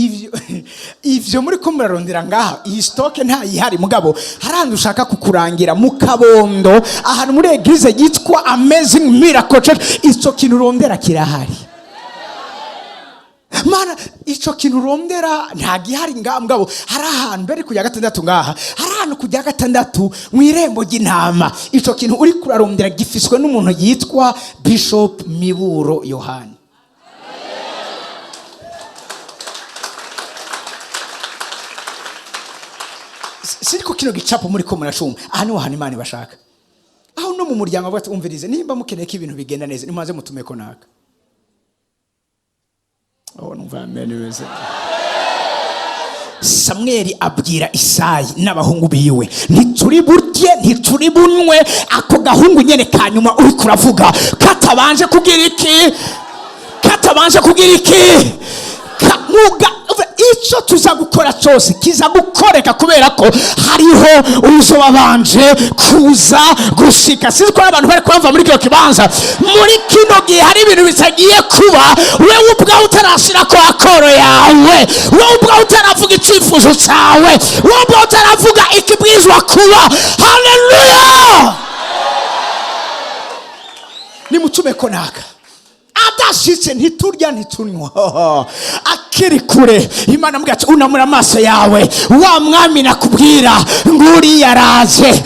A: ivyo muri ko murarondera ngaha iyi stoke nta yihari mugabo harandi ushaka kukurangira mu Kabondo ahantu muri eglise yitwa Amazing Miracle Church ico kintu urondera kirahari. Mana ico kintu urondera nta gihari ngambwabo hari ahantu bari kujya gatandatu ngaha hari ahantu kujya gatandatu mu irembo ry'intama ico kintu uri kurarondera gifiswe n'umuntu yitwa Bishop Miburo Yohani. Siriko kino gicapo muri ko murashuma aha ni wahana Imana bashaka aho no mu muryango bwate umvirize nimba mukeneye ko ibintu bigenda neza nimaze mutume ko naka. Oh numva ameneze. Samweli abwira Isayi n'abahungu biwe ntituri burye ntituri bunwe ako gahungu nyene kanyuma uri kuravuga katabanje kugira iki kamuga ico tuza gukora cyose kiza gukoreka kubera ko hariho uruzo wabanje kuza gushika. Siziko abantu bari kwamva muri kino kibanza muri kino gihe hari ibintu bitagiye kuba wewe ubwawe utarashira ko akoro yawe wewe ubwawe utaravuga icifuzo cyawe wewe ubwawe utaravuga ikibwizwa kuba. Haleluya. Ni mutume ko naka adashitse ntiturya ntitunywa akiri kure Imana mbwira ati unamura amaso yawe wa mwami nakubwira nguri yaraje.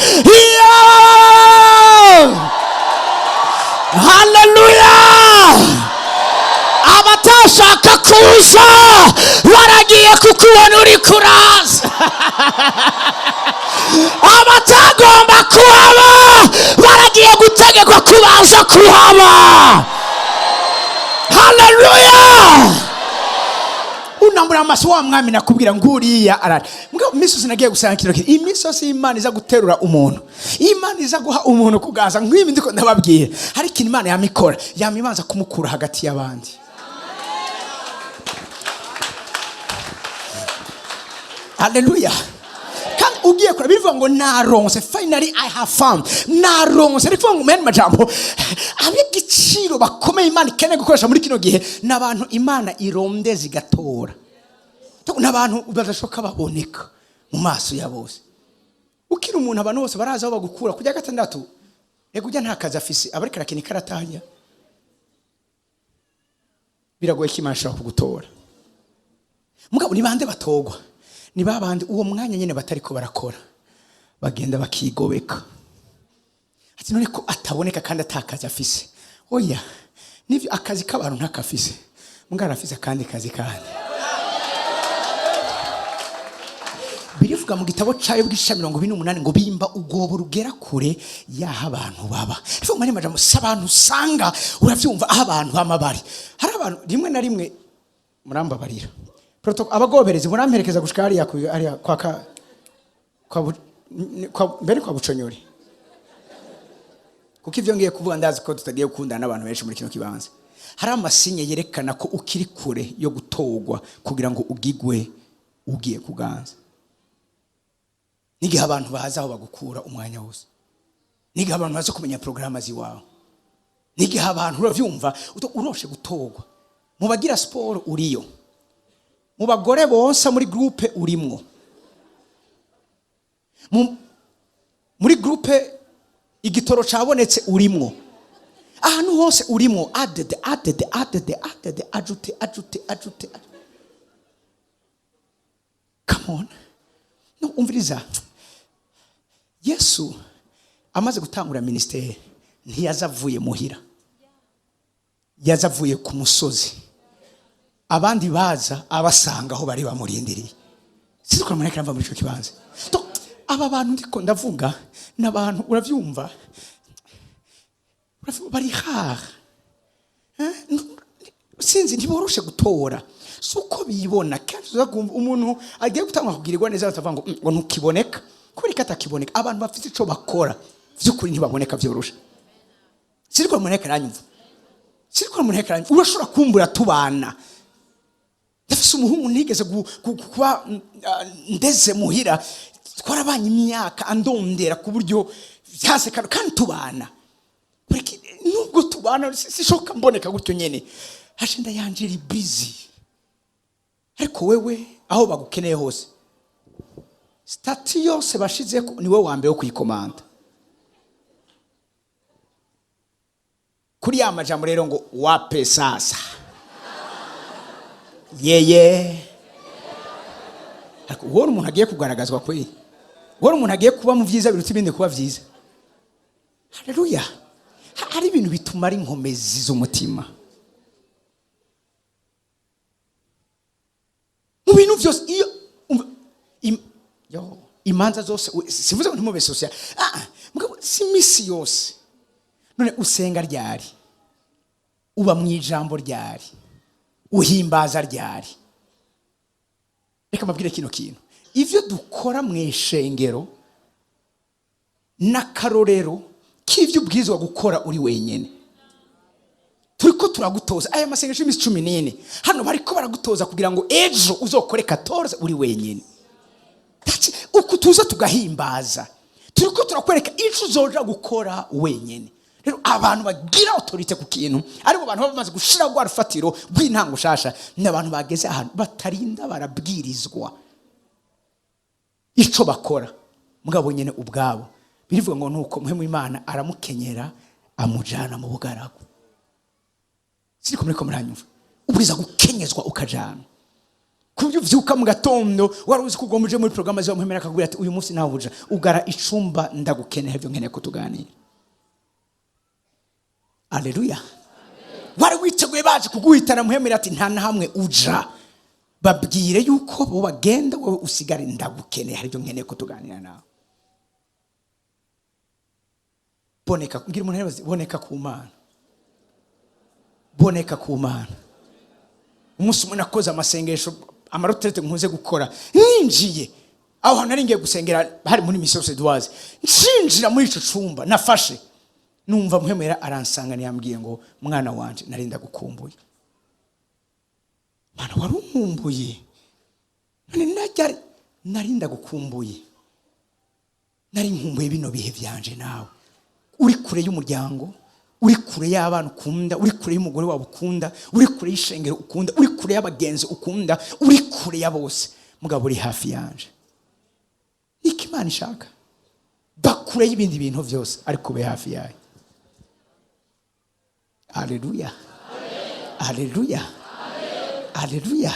A: Haleluya. Abatashaka kuza baragiye kukubona uri kuraza abatagomba kuhaba baragiye gutegekwa kubaza kuhaba. Haleluya. Unamura amaso wa mwami nakubwira nguriya arari mbwa misozi nagiye gusanga kino kiri imisozi Imana iza guterura umuntu Imana iza guha umuntu kugaza nk'ibi ndiko ndababwira hari ikintu Imana yamikora yamibanza kumukura hagati y'abandi. Haleluya. Kandi ugiye kora bivuga ngo naronse finally I have found naronse bivuga ngo men majambo abigiciro bakomeye Imana ikene gukoresha muri kino gihe nabantu Imana irondeze igatora n'abantu badashoka baboneka mu maso ya bose. Ukiri umuntu abantu bose baraza aho bagukura kujya gatandatu ego ujya nta kazi afise abareka rakini karatanya biragoye ko Imana ishobora kugutora mugabo ni bande batogwa ni babandi uwo mwanya nyene batariko barakora bagenda bakigobeka ati none ko ataboneka kandi atakaza afise oya nivyo akazi k'abantu ntakafise mungara afise kandi kazi kandi birivuga mu gitabo cyayo bw'isha 28 ngo bimba ugobo rugera kure yaha abantu baba rifo mane majamo sabantu sanga uravyumva aho abantu bamabari hari abantu rimwe na rimwe murambabarira abagoberezi muramperekeza gushika hariya kwa mbere kwa buconyori kuko ivyo ngiye kuvuga ndazi ko tutagiye gukundana n'abantu benshi muri kino kibanza hari amasinye yerekana ko ukiri kure yo gutogwa kugira ngo ugigwe ugiye kuganza. Nigihe abantu baza aho bagukura umwanya wose nigihe abantu baza kumenya programa ziwawe nigihe abantu uravyumva uroshe gutogwa mu bagira sport uriyo mu bagore bonsa muri groupe urimwo muri groupe igitoro cabonetse urimwo ahantu hose urimwo added ajute come on no umviriza Yesu amaze gutangura ministeri ntiyazavuye muhira yazavuye ku musozi abandi baza abasanga aho bari bamurindiriye. Sinzi ko amarayika arava muri ico kibanza. Aba bantu ndiko ndavuga n'abantu uravyumva bari ha sinzi ntiboroshe gutora suko bibona kandi uzakumva umuntu agiye gutanga kugirirwa neza atavuga ngo ntukiboneka kuri katakiboneka abantu bafite ico bakora vy'ukuri ntibaboneka byoroshe. Siriko muneka ranyumva siriko muneka ranyumva urashobora kumbura tubana ndafise umuhungu nigeze kuba ndeze muhira twarabanye imyaka andondera ku buryo byase kandi tubana nubwo tubana sishoka mboneka gutyo nyene hashinda yanje ri busy ariko wewe aho bagukeneye hose stati yose bashize ni wowe wambe wo kuyikomanda kuri ya majambo rero ngo wape sasa yeye ariko wora umuntu agiye kugaragazwa kwe wora umuntu agiye kuba mu byiza biruta ibindi kuba byiza. Haleluya. Hari ibintu bituma ari inkomezi z'umutima mu bintu byose iyo imanza zose sivuze ngo ntimube social mugabo si misi yose none usenga ryari uba mu ijambo ryari uhimbaza ryari. Reka mabwire kino kintu ivyo dukora mu ishengero n'akarorero k'ivyo ubwizwa gukora uri wenyene. Turiko turagutoza aya masengesho y'imisi 14 hano bariko baragutoza kugira ngo ejo uzokore 14 uri wenyene. Uku tuza tugahimbaza turiko turakwereka ico uzoja gukora wenyene. Rero abantu bagira autorite ku kintu ariko abantu bamaze gushira gwa rufatiro rw'intango Nshasha n'abantu bageze ahantu batarinda barabwirizwa ico bakora mugabo nyene ubwabo birivuga ngo nuko muhemu Imana aramukenyera amujana mu bugaragu. Siriko muri ko muranyumva ubwiza gukenyezwa ukajana kubyo vyuka mu gatondo waruzi kugomuje muri programme zo muhemera akagwira ati uyu munsi nawe uja ugara icumba ndagukeneye byo nkeneye kutuganira. Haleluya. Wari witeguye baje kuguhitana muhemera ati nta na hamwe uja babwire yuko bo bagenda wowe usigare ndagukeneye hari byo nkeneye kutuganira nawe. Boneka ngira umuntu boneka ku Mana boneka ku Mana. Umunsi umwe nakoze amasengesho amaroterete nkuze gukora ninjiye aho nari ngiye gusengera hari muri mission Sedwaze nshinjira muri ico cumba nafashe numva muhemera aransanga niyambwiye ngo mwana wanje narinda gukumbuye. Mana warumumbuye none najya narinda gukumbuye nari nkumbuye bino bihe byanje nawe uri kure y'umuryango uri kure y'abana ukunda uri kure y'umugore wabo ukunda uri kure y'ishengero ukunda uri kure y'abagenzi ukunda uri kure ya bose mugabo uri hafi yanje. Niki Imana ishaka bakure y'ibindi bintu byose ariko be hafi yayo. Haleluya. Haleluya. Haleluya.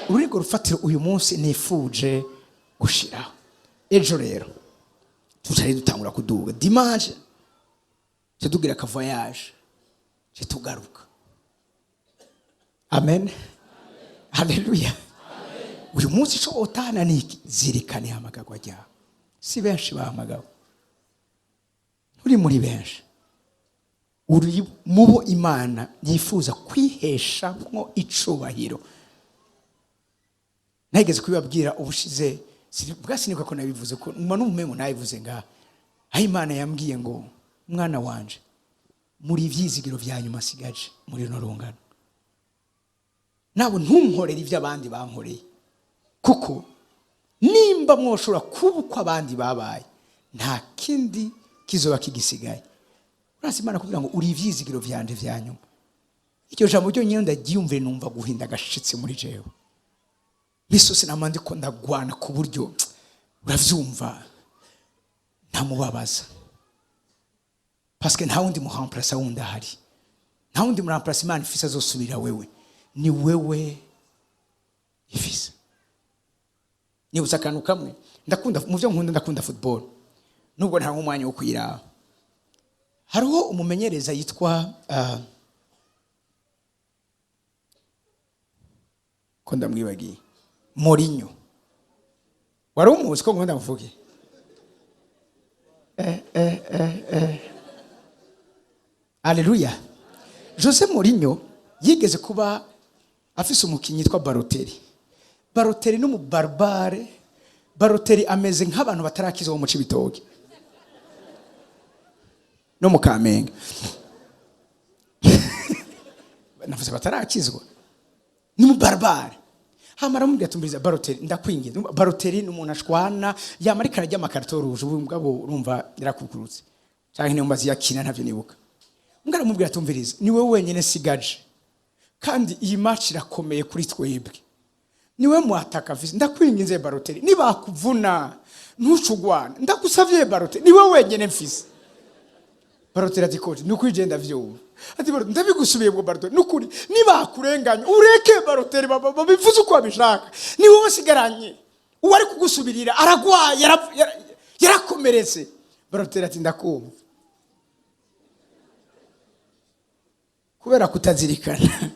A: Urigo rufatiro uyu munsi nifuje gushiraho ejo rero tutari dutangura kuduga dimanche tudugira ka voyage tugaruka. Amen. Haleluya. Uyu munsi cyo otana niki zirikane amagagwa ryawe si benshi bahamagawe uri muri benshi uri mubo Imana yifuza kwihesha mwo icubahiro. Nageze kubibabwira ubushize bwasinika ko nabivuze ko umuntu umwe nayivuze nga aho Imana yambwiye ngo mwana wanje muri ivyizigiro vyanyuma sigaje muri no rungano nabo ntumkorera ivyo abandi bankoreye kuko nimba mwoshora kubuko abandi babaye nta kindi kizoba kigisigaye. Urasi Imana kugira ngo uri ivyizigiro vyanje vyanyuma icyo jambo ryo nyine ndagiyumve numva guhinda gashitse muri jewe bisose namandi ko ndagwana ku buryo uravyumva ntamubabaza parce que nta wundi muhamplace wundi ahari nta wundi muhamplace Imana ifisa zosubira wewe ni wewe ifisa. Ni usakanu kamwe ndakunda mu byo nkunda ndakunda football nubwo nta umwanya wo kuyira. Hariho umumenyereza yitwa ko ndamwibagiye Mourinho wari umuzi ko ngomba mvuge Haleluya. Jose Mourinho yigeze kuba afise umukinyi yitwa Balotelli no mu barbare. Balotelli ameze nk'abantu batarakiza mu Cibitoke no mu Kamenge. Navuze batarakizwa ni mu barbare. Hamara mu byatumbiriza Balotelli ndakwingiye. Balotelli n'umuntu ashwana yamarika arajya amakarito ruje ubwo urumva yarakukurutse. Cyangwa niyo mbazi yakina ntavyo nibuka. Mbwira mubwira tumviriza ni wewe wenyene sigaje. Kandi iyi match irakomeye kuri twebwe. Niwe muataka visi ndakwinginze Balotelli niba kuvuna ntucugwana ndagusavye Balotelli niwe wenyene mfise. Balotelli ati coach nukwijenda vyo ati Balotelli ndabigusubiye bwo Balotelli nukuri niba kurenganya ureke Balotelli babivuze uko abishaka ni wowe sigaranye uwari kugusubirira aragwaye yarakomeretse. Balotelli ati ndakumva kubera kutazirikana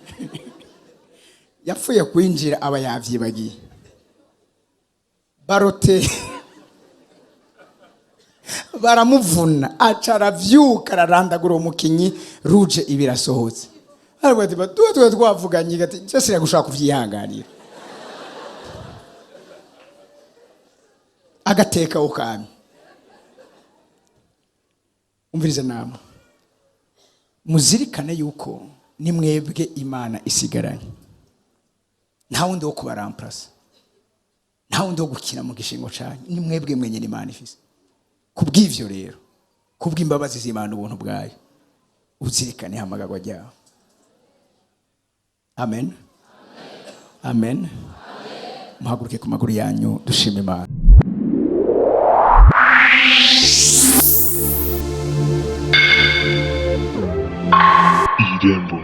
A: yapfuye kwinjira aba yavyibagiye. Balotelli baramuvuna acara vyuka ararandagura umukinyi ruje ibirasohotse. Ariko ati tuwe twavuganye gati cyose yagushaka kuvyihanganira agateka ukami. Umviriza nama muzirikane yuko ni mwebwe Imana isigaranye. Nta wundi wo kubaramplasa, nta wundi wo gukina mu gishingo cyanyu, ni mwebwe mwenye Imana ifise. Kubw'ivyo rero, kubw'imbabazi z'Imana ubuntu bwayo, uzirikane hamagagwa ryawe. Amen. Amen. Muhaguruke ku maguru yanyu dushime Imana.
C: Irembo.